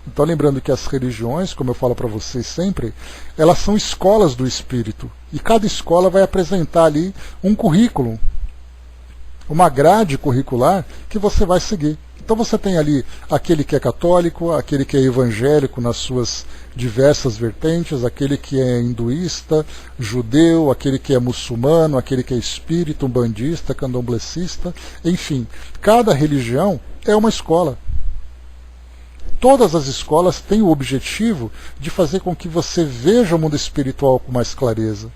Então lembrando que as religiões, como eu falo para vocês sempre, elas são escolas do espírito. E cada escola vai apresentar ali um currículo, uma grade curricular que você vai seguir. Então você tem ali aquele que é católico, aquele que é evangélico nas suas diversas vertentes, aquele que é hinduísta, judeu, aquele que é muçulmano, aquele que é espírita, umbandista, candomblessista, enfim, cada religião é uma escola. Todas as escolas têm o objetivo de fazer com que você veja o mundo espiritual com mais clareza.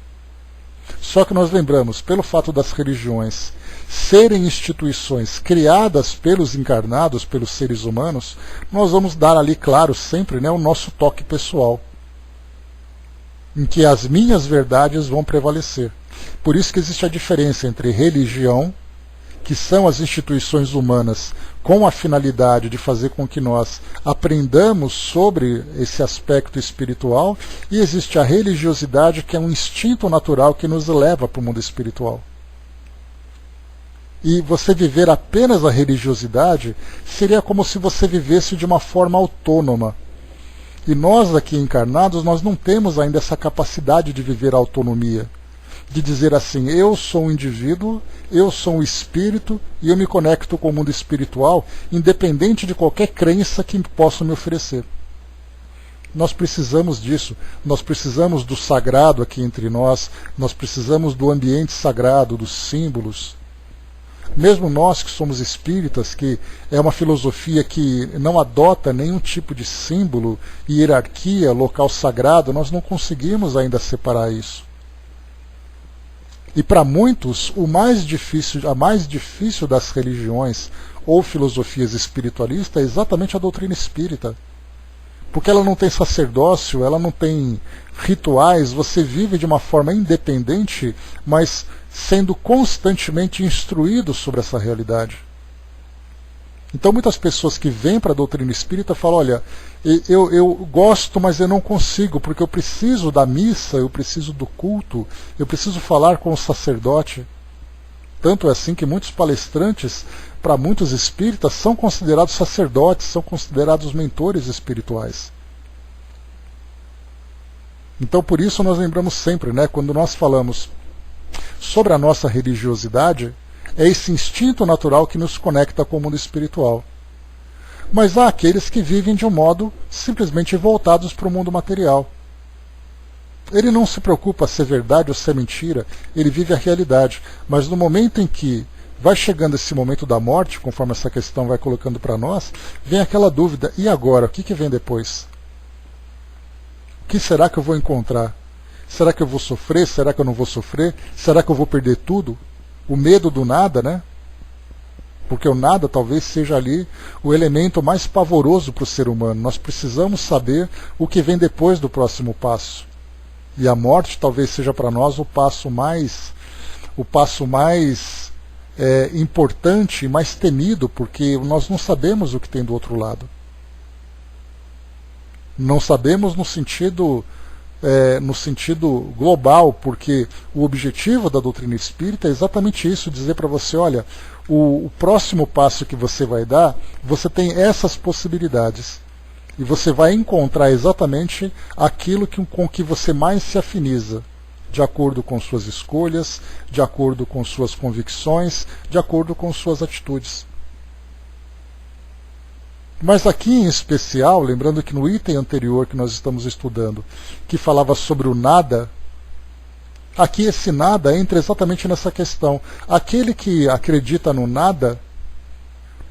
Só que nós lembramos, pelo fato das religiões serem instituições criadas pelos encarnados, pelos seres humanos, nós vamos dar ali, claro, sempre, né, o nosso toque pessoal, em que as minhas verdades vão prevalecer. Por isso que existe a diferença entre religião, que são as instituições humanas com a finalidade de fazer com que nós aprendamos sobre esse aspecto espiritual, e existe a religiosidade, que é um instinto natural que nos leva para o mundo espiritual. E você viver apenas a religiosidade seria como se você vivesse de uma forma autônoma. E nós aqui encarnados, nós não temos ainda essa capacidade de viver a autonomia. De dizer assim, eu sou um indivíduo, eu sou um espírito e eu me conecto com o mundo espiritual, independente de qualquer crença que possa me oferecer. Nós precisamos disso, nós precisamos do sagrado aqui entre nós precisamos do ambiente sagrado, dos símbolos. Mesmo nós que somos espíritas, que é uma filosofia que não adota nenhum tipo de símbolo, hierarquia, local sagrado, nós não conseguimos ainda separar isso. E para muitos, a mais difícil das religiões ou filosofias espiritualistas é exatamente a doutrina espírita. Porque ela não tem sacerdócio, ela não tem rituais, você vive de uma forma independente, mas sendo constantemente instruído sobre essa realidade. Então muitas pessoas que vêm para a doutrina espírita falam, olha, eu gosto, mas eu não consigo, porque eu preciso da missa, eu preciso do culto, eu preciso falar com o sacerdote. Tanto é assim que muitos palestrantes, para muitos espíritas, são considerados sacerdotes, são considerados mentores espirituais. Então por isso nós lembramos sempre, né, quando nós falamos sobre a nossa religiosidade, é esse instinto natural que nos conecta com o mundo espiritual. Mas há aqueles que vivem de um modo simplesmente voltados para o mundo material. Ele não se preocupa se é verdade ou se é mentira, ele vive a realidade. Mas no momento em que vai chegando esse momento da morte, conforme essa questão vai colocando para nós, vem aquela dúvida, e agora? O que vem depois? O que será que eu vou encontrar? Será que eu vou sofrer? Será que eu não vou sofrer? Será que eu vou perder tudo? O medo do nada, né? Porque o nada talvez seja ali o elemento mais pavoroso para o ser humano. Nós precisamos saber o que vem depois do próximo passo. E a morte talvez seja para nós o passo mais importante e mais temido, porque nós não sabemos o que tem do outro lado. Não sabemos no sentido global, porque o objetivo da doutrina espírita é exatamente isso, dizer para você, olha, o próximo passo que você vai dar, você tem essas possibilidades. E você vai encontrar exatamente aquilo com que você mais se afiniza, de acordo com suas escolhas, de acordo com suas convicções, de acordo com suas atitudes. Mas aqui em especial, lembrando que no item anterior que nós estamos estudando, que falava sobre o nada, aqui esse nada entra exatamente nessa questão. Aquele que acredita no nada,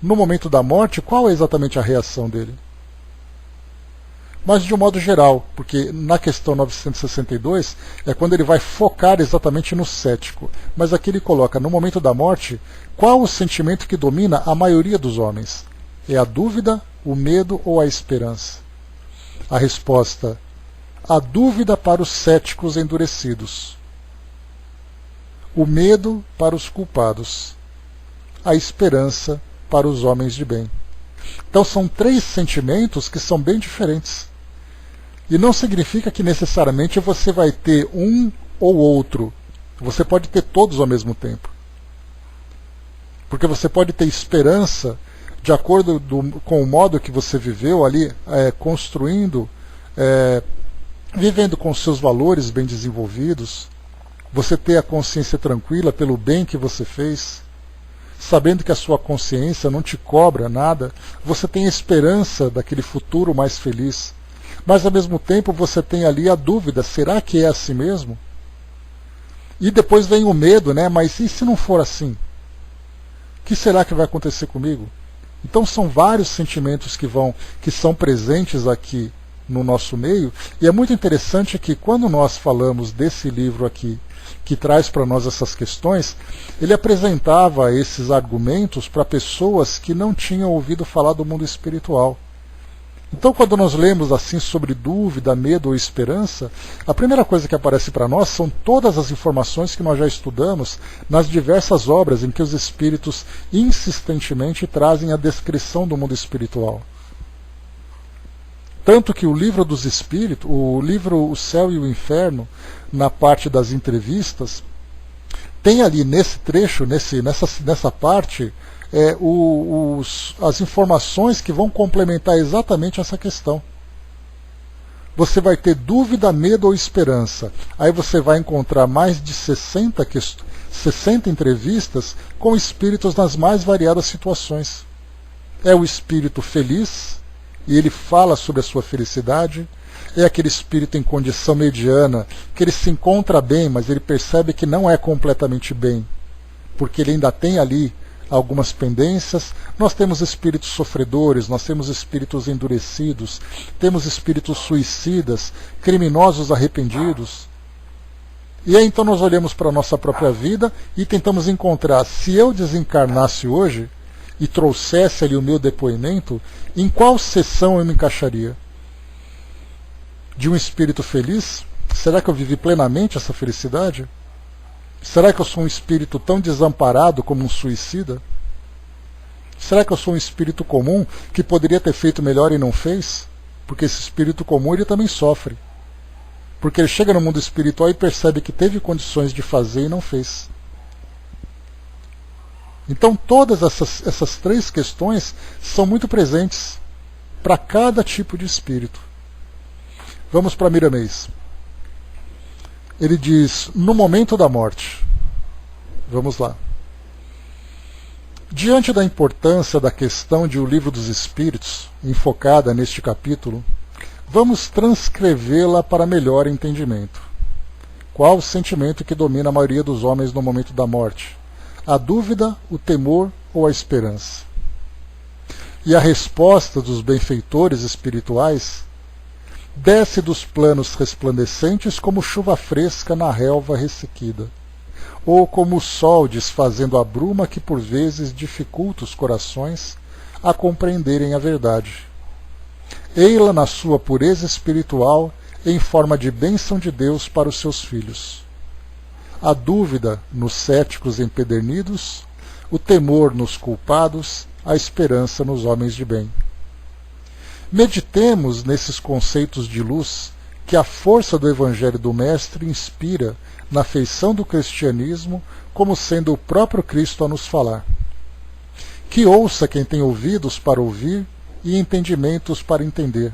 no momento da morte, qual é exatamente a reação dele? Mas de um modo geral, porque na questão 962 é quando ele vai focar exatamente no cético. Mas aqui ele coloca, no momento da morte, qual o sentimento que domina a maioria dos homens? É a dúvida, o medo ou a esperança? A resposta, a dúvida para os céticos endurecidos. O medo para os culpados. A esperança para os homens de bem. Então são três sentimentos que são bem diferentes. E não significa que necessariamente você vai ter um ou outro. Você pode ter todos ao mesmo tempo. Porque você pode ter esperança de acordo com o modo que você viveu ali, construindo, vivendo com seus valores bem desenvolvidos, você ter a consciência tranquila pelo bem que você fez. sabendo que a sua consciência não te cobra nada, você tem a esperança daquele futuro mais feliz. Mas ao mesmo tempo você tem ali a dúvida, será que é assim mesmo? E depois vem o medo, né? Mas e se não for assim? O que será que vai acontecer comigo? Então são vários sentimentos que são presentes aqui no nosso meio, e é muito interessante que quando nós falamos desse livro aqui, que traz para nós essas questões, ele apresentava esses argumentos para pessoas que não tinham ouvido falar do mundo espiritual. Então, quando nós lemos assim sobre dúvida, medo ou esperança, a primeira coisa que aparece para nós são todas as informações que nós já estudamos nas diversas obras em que os espíritos insistentemente trazem a descrição do mundo espiritual. Tanto que o livro dos espíritos, o livro O Céu e o Inferno, na parte das entrevistas, tem ali nesse trecho, nessa parte, as informações que vão complementar exatamente essa questão. Você vai ter dúvida, medo ou esperança. Aí você vai encontrar mais de 60 entrevistas com espíritos nas mais variadas situações. É o espírito feliz, e ele fala sobre a sua felicidade. É aquele espírito em condição mediana, que ele se encontra bem, mas ele percebe que não é completamente bem, porque ele ainda tem ali algumas pendências. Nós temos espíritos sofredores, nós temos espíritos endurecidos, temos espíritos suicidas, criminosos arrependidos. E aí então nós olhamos para a nossa própria vida e tentamos encontrar, se eu desencarnasse hoje e trouxesse ali o meu depoimento, em qual seção eu me encaixaria? De um espírito feliz? Será que eu vivi plenamente essa felicidade? Será que eu sou um espírito tão desamparado como um suicida? Será que eu sou um espírito comum que poderia ter feito melhor e não fez? Porque esse espírito comum ele também sofre. Porque ele chega no mundo espiritual e percebe que teve condições de fazer e não fez. Então todas essas três questões são muito presentes para cada tipo de espírito. Vamos para Miramês. Ele diz, no momento da morte. Vamos lá. Diante da importância da questão de O Livro dos Espíritos, enfocada neste capítulo, vamos transcrevê-la para melhor entendimento. Qual o sentimento que domina a maioria dos homens no momento da morte? A dúvida, o temor ou a esperança? E a resposta dos benfeitores espirituais desce dos planos resplandecentes como chuva fresca na relva ressequida, ou como o sol desfazendo a bruma que por vezes dificulta os corações a compreenderem a verdade. Ei-la na sua pureza espiritual em forma de bênção de Deus para os seus filhos. A dúvida nos céticos empedernidos, o temor nos culpados, a esperança nos homens de bem. Meditemos nesses conceitos de luz que a força do Evangelho do Mestre inspira na feição do cristianismo como sendo o próprio Cristo a nos falar. Que ouça quem tem ouvidos para ouvir e entendimentos para entender,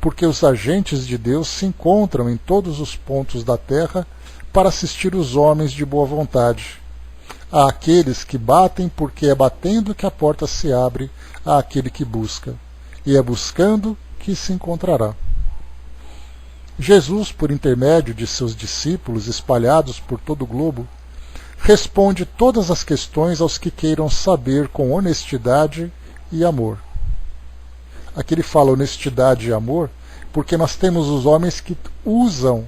porque os agentes de Deus se encontram em todos os pontos da terra para assistir os homens de boa vontade. Há aqueles que batem porque é batendo que a porta se abre àquele que busca, e é buscando que se encontrará. Jesus, por intermédio de seus discípulos espalhados por todo o globo, responde todas as questões aos que queiram saber com honestidade e amor. Aqui ele fala honestidade e amor porque nós temos os homens que usam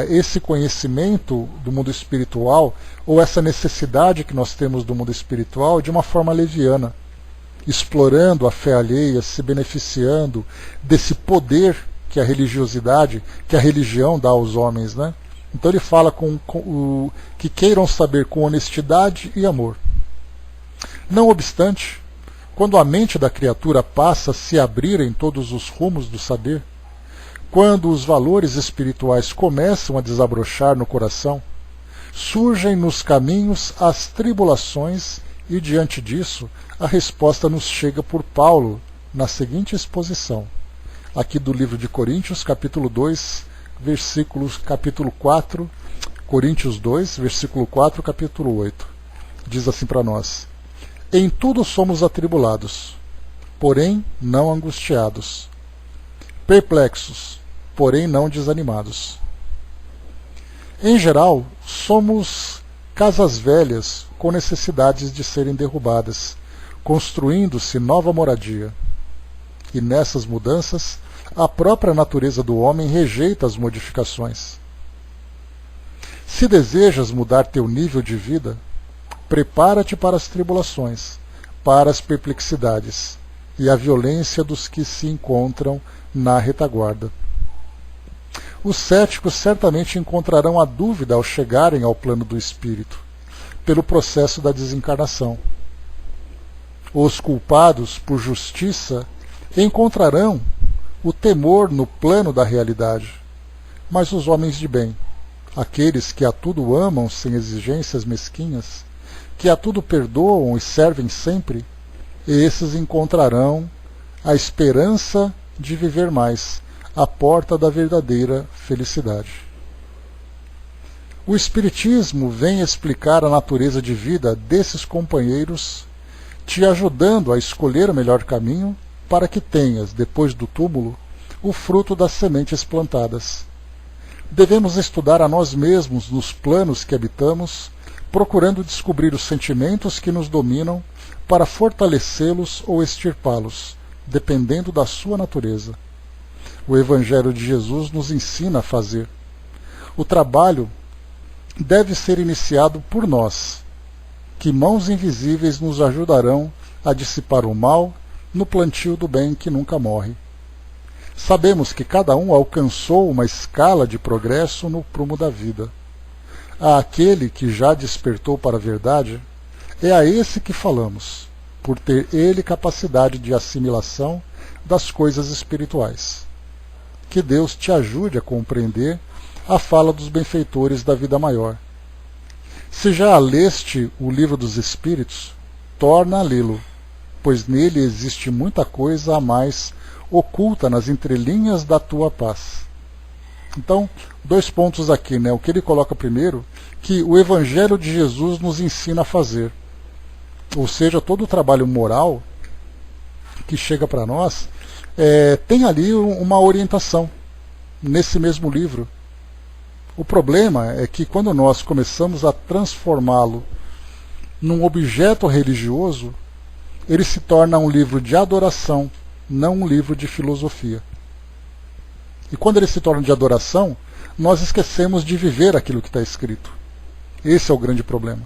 esse conhecimento do mundo espiritual, ou essa necessidade que nós temos do mundo espiritual, de uma forma leviana, explorando a fé alheia, se beneficiando desse poder que a religiosidade, que a religião dá aos homens, né? Então ele fala que queiram saber com honestidade e amor. Não obstante, quando a mente da criatura passa a se abrir em todos os rumos do saber, quando os valores espirituais começam a desabrochar no coração, surgem nos caminhos as tribulações e, diante disso, a resposta nos chega por Paulo na seguinte exposição, aqui do livro de Coríntios, capítulo 2, capítulo 4, Coríntios 2, versículo 4, capítulo 8. diz assim para nós: em tudo somos atribulados, porém não angustiados, perplexos, porém não desanimados. Em geral, somos casas velhas com necessidades de serem derrubadas, construindo-se nova moradia. E nessas mudanças, a própria natureza do homem rejeita as modificações. Se desejas mudar teu nível de vida, prepara-te para as tribulações, para as perplexidades e a violência dos que se encontram na retaguarda. Os céticos certamente encontrarão a dúvida ao chegarem ao plano do espírito, pelo processo da desencarnação. Os culpados por justiça encontrarão o temor no plano da realidade, mas os homens de bem, aqueles que a tudo amam sem exigências mesquinhas, que a tudo perdoam e servem sempre, esses encontrarão a esperança de viver mais, a porta da verdadeira felicidade. O Espiritismo vem explicar a natureza de vida desses companheiros, te ajudando a escolher o melhor caminho para que tenhas, depois do túmulo, o fruto das sementes plantadas. Devemos estudar a nós mesmos nos planos que habitamos, procurando descobrir os sentimentos que nos dominam para fortalecê-los ou extirpá-los, dependendo da sua natureza. O Evangelho de Jesus nos ensina a fazer. O trabalho deve ser iniciado por nós, que mãos invisíveis nos ajudarão a dissipar o mal no plantio do bem que nunca morre. Sabemos que cada um alcançou uma escala de progresso no prumo da vida. A aquele que já despertou para a verdade, é a esse que falamos, por ter ele capacidade de assimilação das coisas espirituais. Que Deus te ajude a compreender a fala dos benfeitores da vida maior. Se já leste o Livro dos Espíritos, torna a lê-lo, pois nele existe muita coisa a mais oculta nas entrelinhas da tua paz. Então, 2 pontos aqui, né? O que ele coloca primeiro, que o Evangelho de Jesus nos ensina a fazer. Ou seja, todo o trabalho moral que chega para nós, tem ali uma orientação nesse mesmo livro. O problema é que quando nós começamos a transformá-lo num objeto religioso, ele se torna um livro de adoração, não um livro de filosofia. E quando ele se torna de adoração, nós esquecemos de viver aquilo que está escrito. Esse é o grande problema.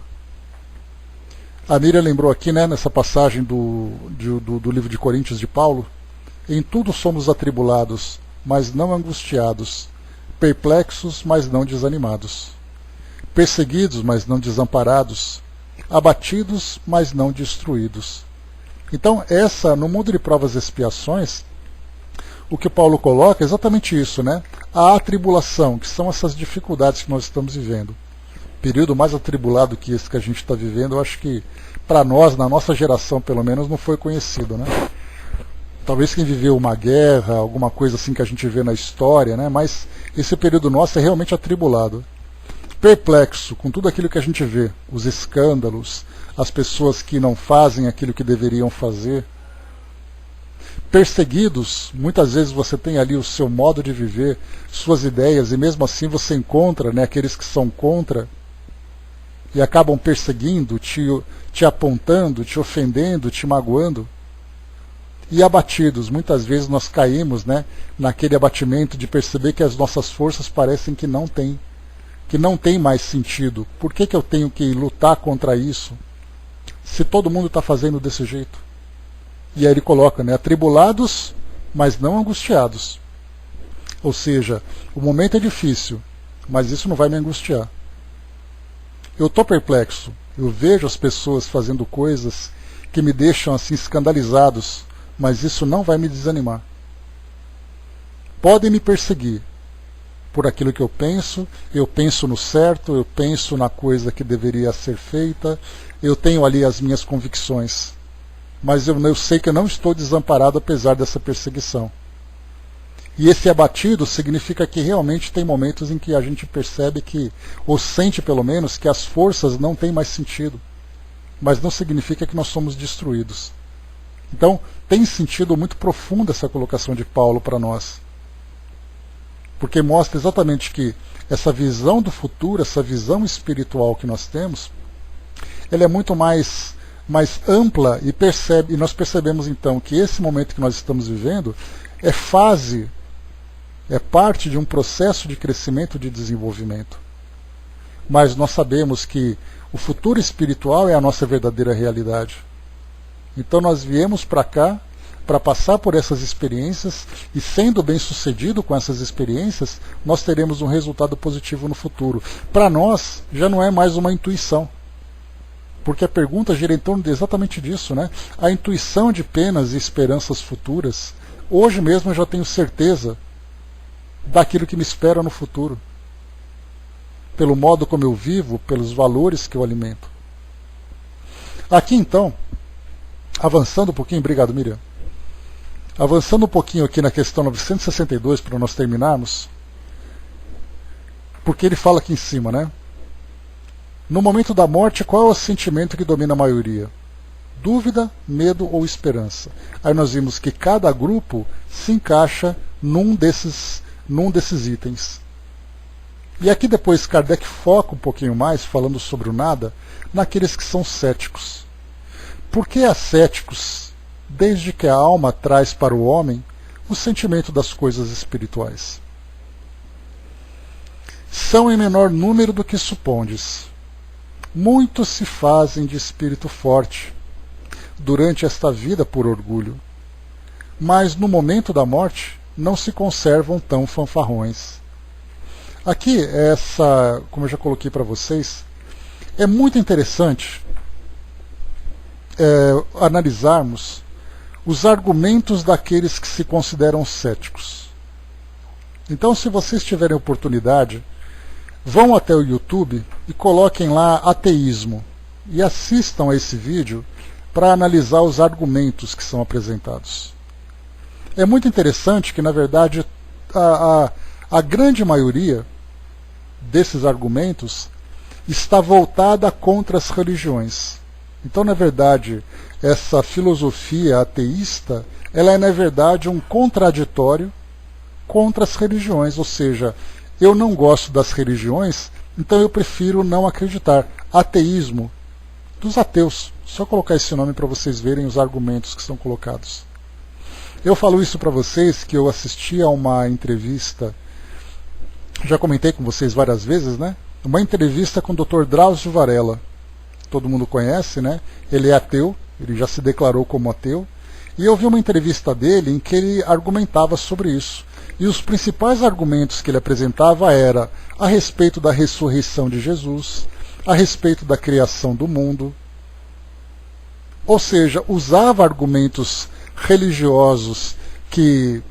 A Miriam lembrou aqui, né, nessa passagem do livro de Coríntios de Paulo: em tudo somos atribulados, mas não angustiados, perplexos, mas não desanimados, perseguidos, mas não desamparados, abatidos, mas não destruídos. Então, no mundo de provas e expiações, o que Paulo coloca é exatamente isso, né? A atribulação, que são essas dificuldades que nós estamos vivendo. Período mais atribulado que esse que a gente está vivendo, eu acho que para nós, na nossa geração pelo menos, não foi conhecido, né? Talvez quem viveu uma guerra, alguma coisa assim que a gente vê na história, né? Mas esse período nosso é realmente atribulado. Perplexo com tudo aquilo que a gente vê, os escândalos, as pessoas que não fazem aquilo que deveriam fazer. Perseguidos, muitas vezes você tem ali o seu modo de viver, suas ideias, e mesmo assim você encontra, né, aqueles que são contra e acabam perseguindo, te apontando, te ofendendo, te magoando. E abatidos, muitas vezes nós caímos, né, naquele abatimento de perceber que as nossas forças parecem que não tem mais sentido. Por que eu tenho que lutar contra isso, se todo mundo está fazendo desse jeito? E aí ele coloca, né, atribulados, mas não angustiados. Ou seja, o momento é difícil, mas isso não vai me angustiar. Eu estou perplexo, eu vejo as pessoas fazendo coisas que me deixam assim escandalizados, mas isso não vai me desanimar. Podem me perseguir por aquilo que eu penso no certo, eu penso na coisa que deveria ser feita, eu tenho ali as minhas convicções, mas eu sei que eu não estou desamparado apesar dessa perseguição. E esse abatido significa que realmente tem momentos em que a gente percebe que, ou sente pelo menos, que as forças não têm mais sentido. mas não significa que nós somos destruídos. Então, tem sentido muito profundo essa colocação de Paulo para nós, porque mostra exatamente que essa visão do futuro, essa visão espiritual que nós temos, ela é muito mais ampla e nós percebemos então que esse momento que nós estamos vivendo é parte de um processo de crescimento, de desenvolvimento. Mas nós sabemos que o futuro espiritual é a nossa verdadeira realidade. Então nós viemos para cá para passar por essas experiências e, sendo bem-sucedido com essas experiências, nós teremos um resultado positivo no futuro. Para nós, já não é mais uma intuição, porque a pergunta gira em torno de exatamente disso, né? A intuição de penas e esperanças futuras. Hoje mesmo eu já tenho certeza daquilo que me espera no futuro, pelo modo como eu vivo, pelos valores que eu alimento. Aqui então, avançando um pouquinho, obrigado Miriam, avançando um pouquinho aqui na questão 962 para nós terminarmos, porque ele fala aqui em cima, né? No momento da morte, qual é o sentimento que domina a maioria? Dúvida, medo ou esperança? Aí nós vimos que cada grupo se encaixa num desses itens. E aqui depois Kardec foca um pouquinho mais, falando sobre o nada, naqueles que são céticos. Por que há céticos, desde que a alma traz para o homem o sentimento das coisas espirituais? São em menor número do que supondes. Muitos se fazem de espírito forte durante esta vida por orgulho, mas no momento da morte não se conservam tão fanfarrões. Aqui, como eu já coloquei para vocês, é muito interessante analisarmos os argumentos daqueles que se consideram céticos. Então, se vocês tiverem oportunidade, vão até o YouTube e coloquem lá ateísmo e assistam a esse vídeo para analisar os argumentos que são apresentados. É muito interessante que, na verdade, a grande maioria desses argumentos está voltada contra as religiões. Então, na verdade, essa filosofia ateísta, ela é, na verdade, um contraditório contra as religiões, ou seja, eu não gosto das religiões, então eu prefiro não acreditar. Ateísmo dos ateus. Só colocar esse nome para vocês verem os argumentos que são colocados. Eu falo isso para vocês que eu assisti a uma entrevista, já comentei com vocês várias vezes, né? Uma entrevista com o Dr. Drauzio Varela. Todo mundo conhece, né? Ele é ateu, ele já se declarou como ateu. E eu vi uma entrevista dele em que ele argumentava sobre isso. E os principais argumentos que ele apresentava era a respeito da ressurreição de Jesus, a respeito da criação do mundo. Ou seja, usava argumentos religiosos que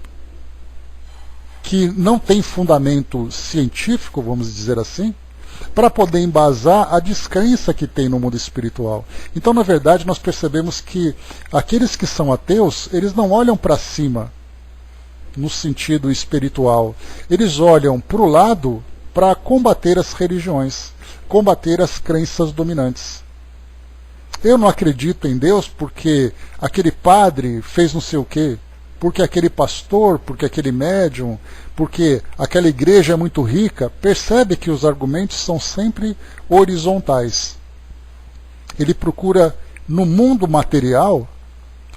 não têm fundamento científico, vamos dizer assim, para poder embasar a descrença que tem no mundo espiritual. Então, na verdade, nós percebemos que aqueles que são ateus, eles não olham para cima no sentido espiritual. Eles olham para o lado para combater as religiões, combater as crenças dominantes. Eu não acredito em Deus porque aquele padre fez não sei o quê, porque aquele pastor, porque aquele médium, porque aquela igreja é muito rica. Percebe que os argumentos são sempre horizontais. Ele procura, no mundo material,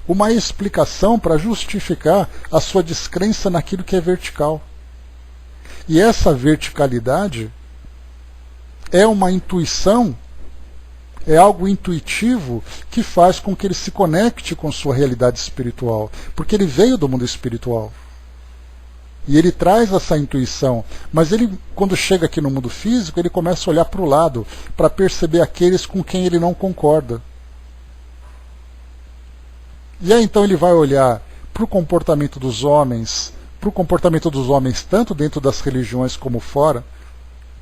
uma explicação para justificar a sua descrença naquilo que é vertical. E essa verticalidade é uma intuição, é algo intuitivo que faz com que ele se conecte com sua realidade espiritual, porque ele veio do mundo espiritual. E ele traz essa intuição, mas ele, quando chega aqui no mundo físico, ele começa a olhar para o lado, para perceber aqueles com quem ele não concorda. E aí então ele vai olhar para o comportamento dos homens, tanto dentro das religiões como fora.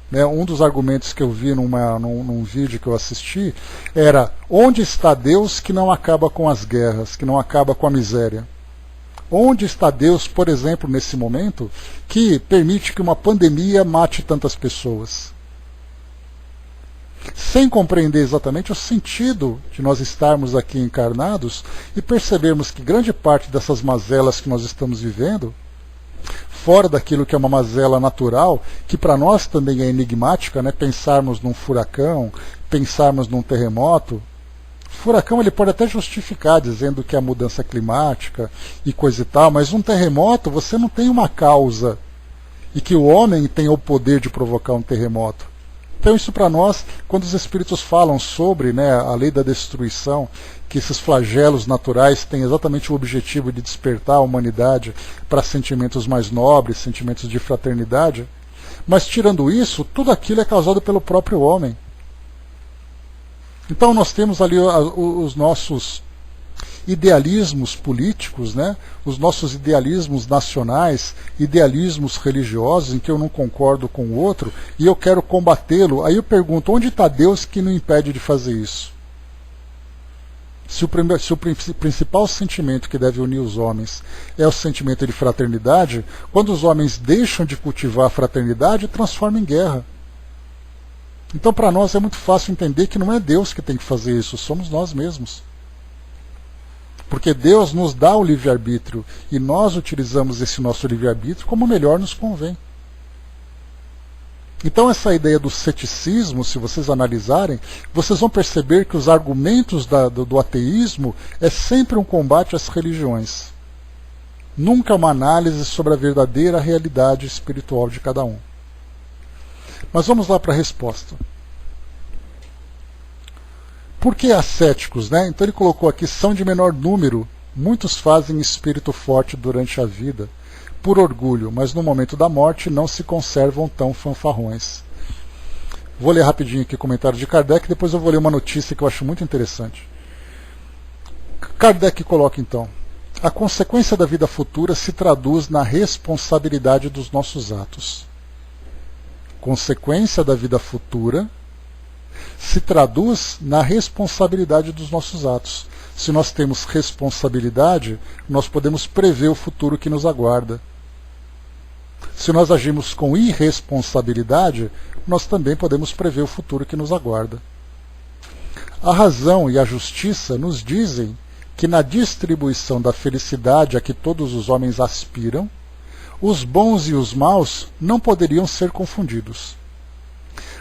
Né? Um dos argumentos que eu vi num vídeo que eu assisti era: onde está Deus que não acaba com as guerras, que não acaba com a miséria? Onde está Deus, por exemplo, nesse momento, que permite que uma pandemia mate tantas pessoas? sem compreender exatamente o sentido de nós estarmos aqui encarnados e percebermos que grande parte dessas mazelas que nós estamos vivendo, fora daquilo que é uma mazela natural, que para nós também é enigmática, né? Pensarmos num furacão, pensarmos num terremoto. Furacão ele pode até justificar, dizendo que é a mudança climática e coisa e tal, mas um terremoto você não tem uma causa e que o homem tem o poder de provocar um terremoto. Então isso para nós, quando os espíritos falam sobre, né, a lei da destruição, que esses flagelos naturais têm exatamente o objetivo de despertar a humanidade para sentimentos mais nobres, sentimentos de fraternidade, mas tirando isso, tudo aquilo é causado pelo próprio homem. Então nós temos ali os nossos idealismos políticos, né? Os nossos idealismos nacionais, idealismos religiosos, em que eu não concordo com o outro e eu quero combatê-lo. Aí eu pergunto, onde está Deus que não impede de fazer isso? Se o principal sentimento que deve unir os homens é o sentimento de fraternidade, quando os homens deixam de cultivar a fraternidade, transforma em guerra. Então para nós é muito fácil entender que não é Deus que tem que fazer isso, somos nós mesmos. Porque Deus nos dá o livre-arbítrio e nós utilizamos esse nosso livre-arbítrio como melhor nos convém. Então essa ideia do ceticismo, se vocês analisarem, vocês vão perceber que os argumentos do ateísmo é sempre um combate às religiões. Nunca uma análise sobre a verdadeira realidade espiritual de cada um. Mas vamos lá para a resposta. Por que ascéticos, né? Então ele colocou aqui, são de menor número, muitos fazem espírito forte durante a vida, por orgulho, mas no momento da morte não se conservam tão fanfarrões. Vou ler rapidinho aqui o comentário de Kardec, depois eu vou ler uma notícia que eu acho muito interessante. Kardec coloca então, a consequência da vida futura se traduz na responsabilidade dos nossos atos. Consequência da vida futura se traduz na responsabilidade dos nossos atos. Se nós temos responsabilidade, nós podemos prever o futuro que nos aguarda. Se nós agimos com irresponsabilidade, nós também podemos prever o futuro que nos aguarda. A razão e a justiça nos dizem que na distribuição da felicidade a que todos os homens aspiram, os bons e os maus não poderiam ser confundidos.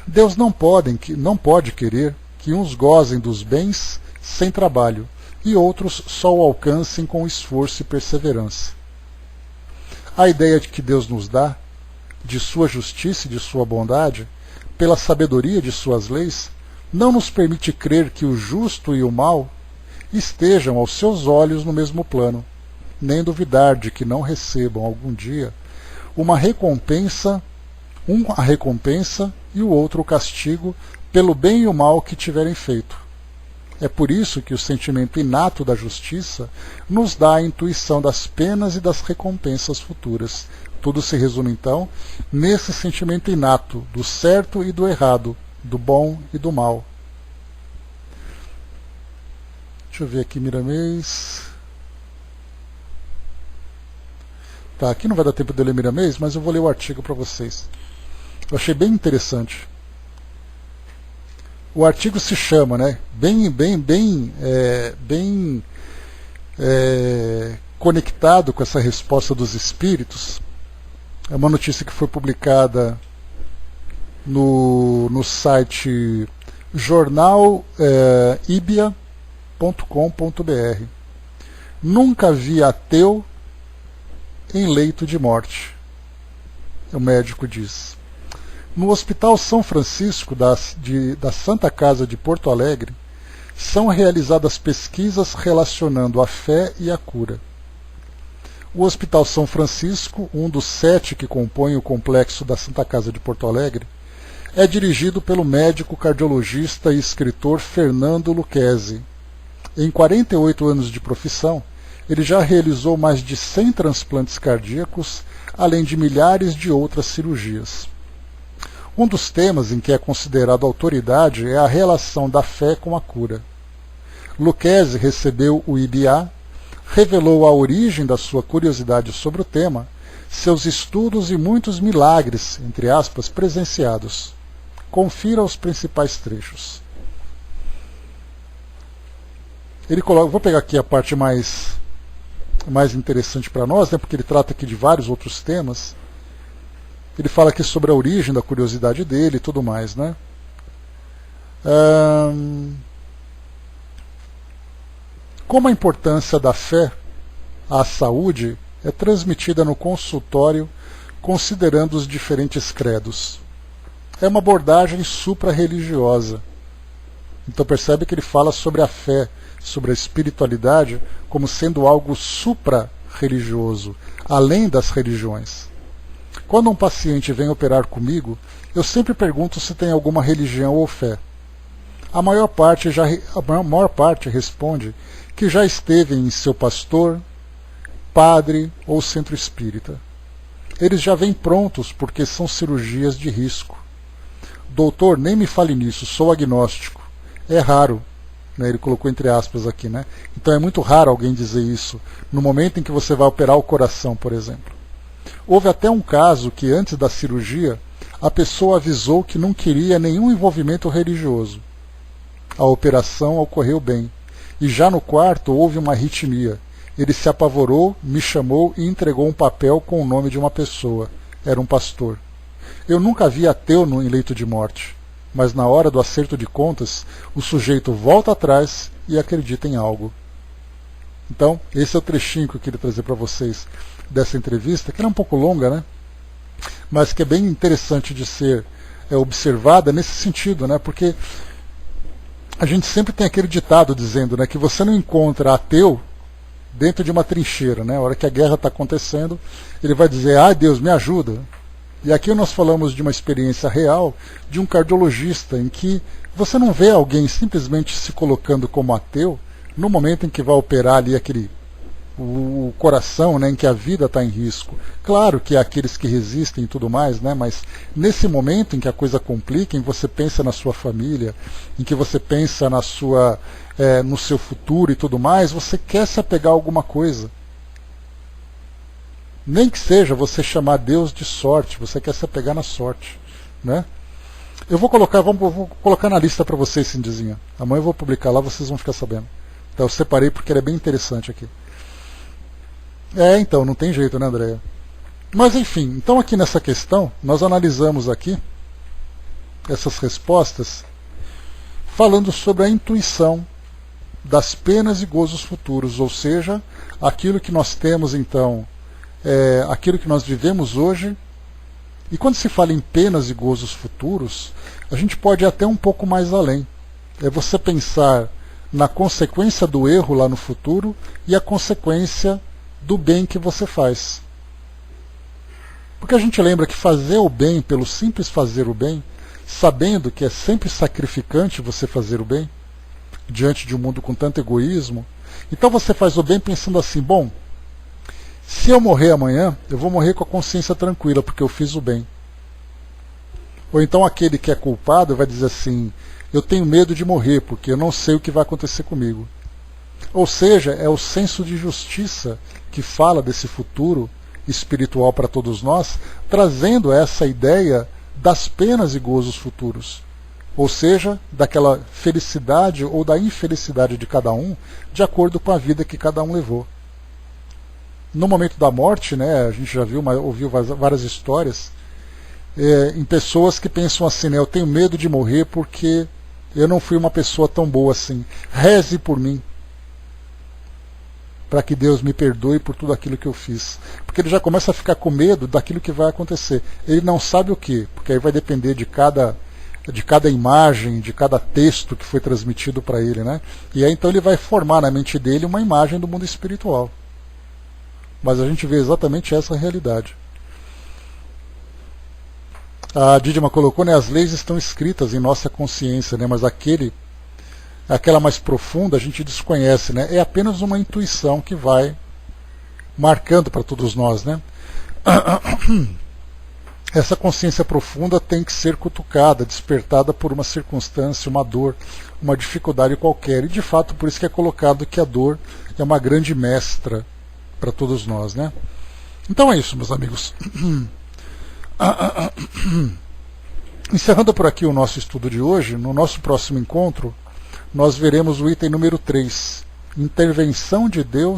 Deus não pode querer que uns gozem dos bens sem trabalho e outros só o alcancem com esforço e perseverança. A ideia de que Deus nos dá, de sua justiça e de sua bondade, pela sabedoria de suas leis, não nos permite crer que o justo e o mal estejam aos seus olhos no mesmo plano, nem duvidar de que não recebam algum dia uma recompensa, um a recompensa e o outro o castigo pelo bem e o mal que tiverem feito. É por isso que o sentimento inato da justiça nos dá a intuição das penas e das recompensas futuras. Tudo se resume então nesse sentimento inato do certo e do errado, do bom e do mal. Deixa eu ver aqui, Miramês. Tá, aqui não vai dar tempo de eu ler Miramês, mas eu vou ler o artigo para vocês. Eu achei bem interessante. O artigo se chama, né, bem conectado com essa resposta dos espíritos. É uma notícia que foi publicada no site jornalibia.com.br. Nunca vi ateu em leito de morte, o médico diz. No Hospital São Francisco da Santa Casa de Porto Alegre, são realizadas pesquisas relacionando a fé e a cura. O Hospital São Francisco, um dos 7 que compõem o complexo da Santa Casa de Porto Alegre, é dirigido pelo médico cardiologista e escritor Fernando Lucchesi. Em 48 anos de profissão, ele já realizou mais de 100 transplantes cardíacos, além de milhares de outras cirurgias. Um dos temas em que é considerado autoridade é a relação da fé com a cura. Lucchesi recebeu o IBA, revelou a origem da sua curiosidade sobre o tema, seus estudos e muitos milagres, entre aspas, presenciados. Confira os principais trechos. Ele coloca, vou pegar aqui a parte mais interessante para nós, né, porque ele trata aqui de vários outros temas. Ele fala aqui sobre a origem da curiosidade dele e tudo mais, né? Como a importância da fé à saúde é transmitida no consultório considerando os diferentes credos. É uma abordagem supra-religiosa. Então percebe que ele fala sobre a fé, sobre a espiritualidade, como sendo algo supra-religioso, além das religiões. Quando um paciente vem operar comigo, eu sempre pergunto se tem alguma religião ou fé. A maior parte responde que já esteve em seu pastor, padre ou centro espírita. Eles já vêm prontos porque são cirurgias de risco. Doutor, nem me fale nisso, sou agnóstico. É raro, né? Ele colocou entre aspas aqui, né? Então é muito raro alguém dizer isso no momento em que você vai operar o coração, por exemplo. Houve até um caso que antes da cirurgia a pessoa avisou que não queria nenhum envolvimento religioso. A operação ocorreu bem. E já no quarto houve uma arritmia. Ele se apavorou, me chamou e entregou um papel com o nome de uma pessoa. Era um pastor. Eu nunca vi ateu em leito de morte, mas na hora do acerto de contas, o sujeito volta atrás e acredita em algo. Então, esse é o trechinho que eu queria trazer para vocês dessa entrevista, que era um pouco longa, né? Mas que é bem interessante de ser observada nesse sentido, né? Porque a gente sempre tem aquele ditado dizendo, né, que você não encontra ateu dentro de uma trincheira, né? A hora que a guerra está acontecendo, ele vai dizer, ai Deus, me ajuda. E aqui nós falamos de uma experiência real de um cardiologista em que você não vê alguém simplesmente se colocando como ateu no momento em que vai operar ali o coração, né, em que a vida está em risco. Claro que há aqueles que resistem e tudo mais, né, mas nesse momento em que a coisa complica, em que você pensa na sua família, em que você pensa no seu futuro e tudo mais, você quer se apegar a alguma coisa. Nem que seja você chamar Deus de sorte, você quer se apegar na sorte, né? Eu vou colocar na lista para vocês, Cindizinha. Amanhã eu vou publicar lá, vocês vão ficar sabendo. Então eu separei porque ele é bem interessante aqui. Então, não tem jeito, né, Andréia? Mas enfim, então aqui nessa questão, nós analisamos aqui essas respostas falando sobre a intuição das penas e gozos futuros, ou seja, aquilo que nós temos então, aquilo que nós vivemos hoje. E quando se fala em penas e gozos futuros, a gente pode ir até um pouco mais além. É você pensar na consequência do erro lá no futuro e a consequência do bem que você faz. Porque a gente lembra que fazer o bem pelo simples fazer o bem, sabendo que é sempre sacrificante você fazer o bem, diante de um mundo com tanto egoísmo, então você faz o bem pensando assim, bom, se eu morrer amanhã, eu vou morrer com a consciência tranquila, porque eu fiz o bem. Ou então aquele que é culpado vai dizer assim, eu tenho medo de morrer, porque eu não sei o que vai acontecer comigo. Ou seja, é o senso de justiça que fala desse futuro espiritual para todos nós, trazendo essa ideia das penas e gozos futuros. Ou seja, daquela felicidade ou da infelicidade de cada um, de acordo com a vida que cada um levou. No momento da morte, né, a gente já ouviu várias histórias em pessoas que pensam assim, né, eu tenho medo de morrer porque eu não fui uma pessoa tão boa assim. Reze por mim, para que Deus me perdoe por tudo aquilo que eu fiz. Porque ele já começa a ficar com medo daquilo que vai acontecer. Ele não sabe o que, porque aí vai depender de cada imagem, de cada texto que foi transmitido para ele, né? E aí então ele vai formar na mente dele uma imagem do mundo espiritual. Mas a gente vê exatamente essa realidade. A Dídima colocou, né, as leis estão escritas em nossa consciência, né, mas aquela mais profunda a gente desconhece, né, é apenas uma intuição que vai marcando para todos nós, né. Essa consciência profunda tem que ser cutucada, despertada por uma circunstância, uma dor, uma dificuldade qualquer, e de fato por isso que é colocado que a dor é uma grande mestra para todos nós, né? Então é isso, meus amigos. Encerrando por aqui o nosso estudo de hoje, no nosso próximo encontro, nós veremos o item número 3, intervenção de Deus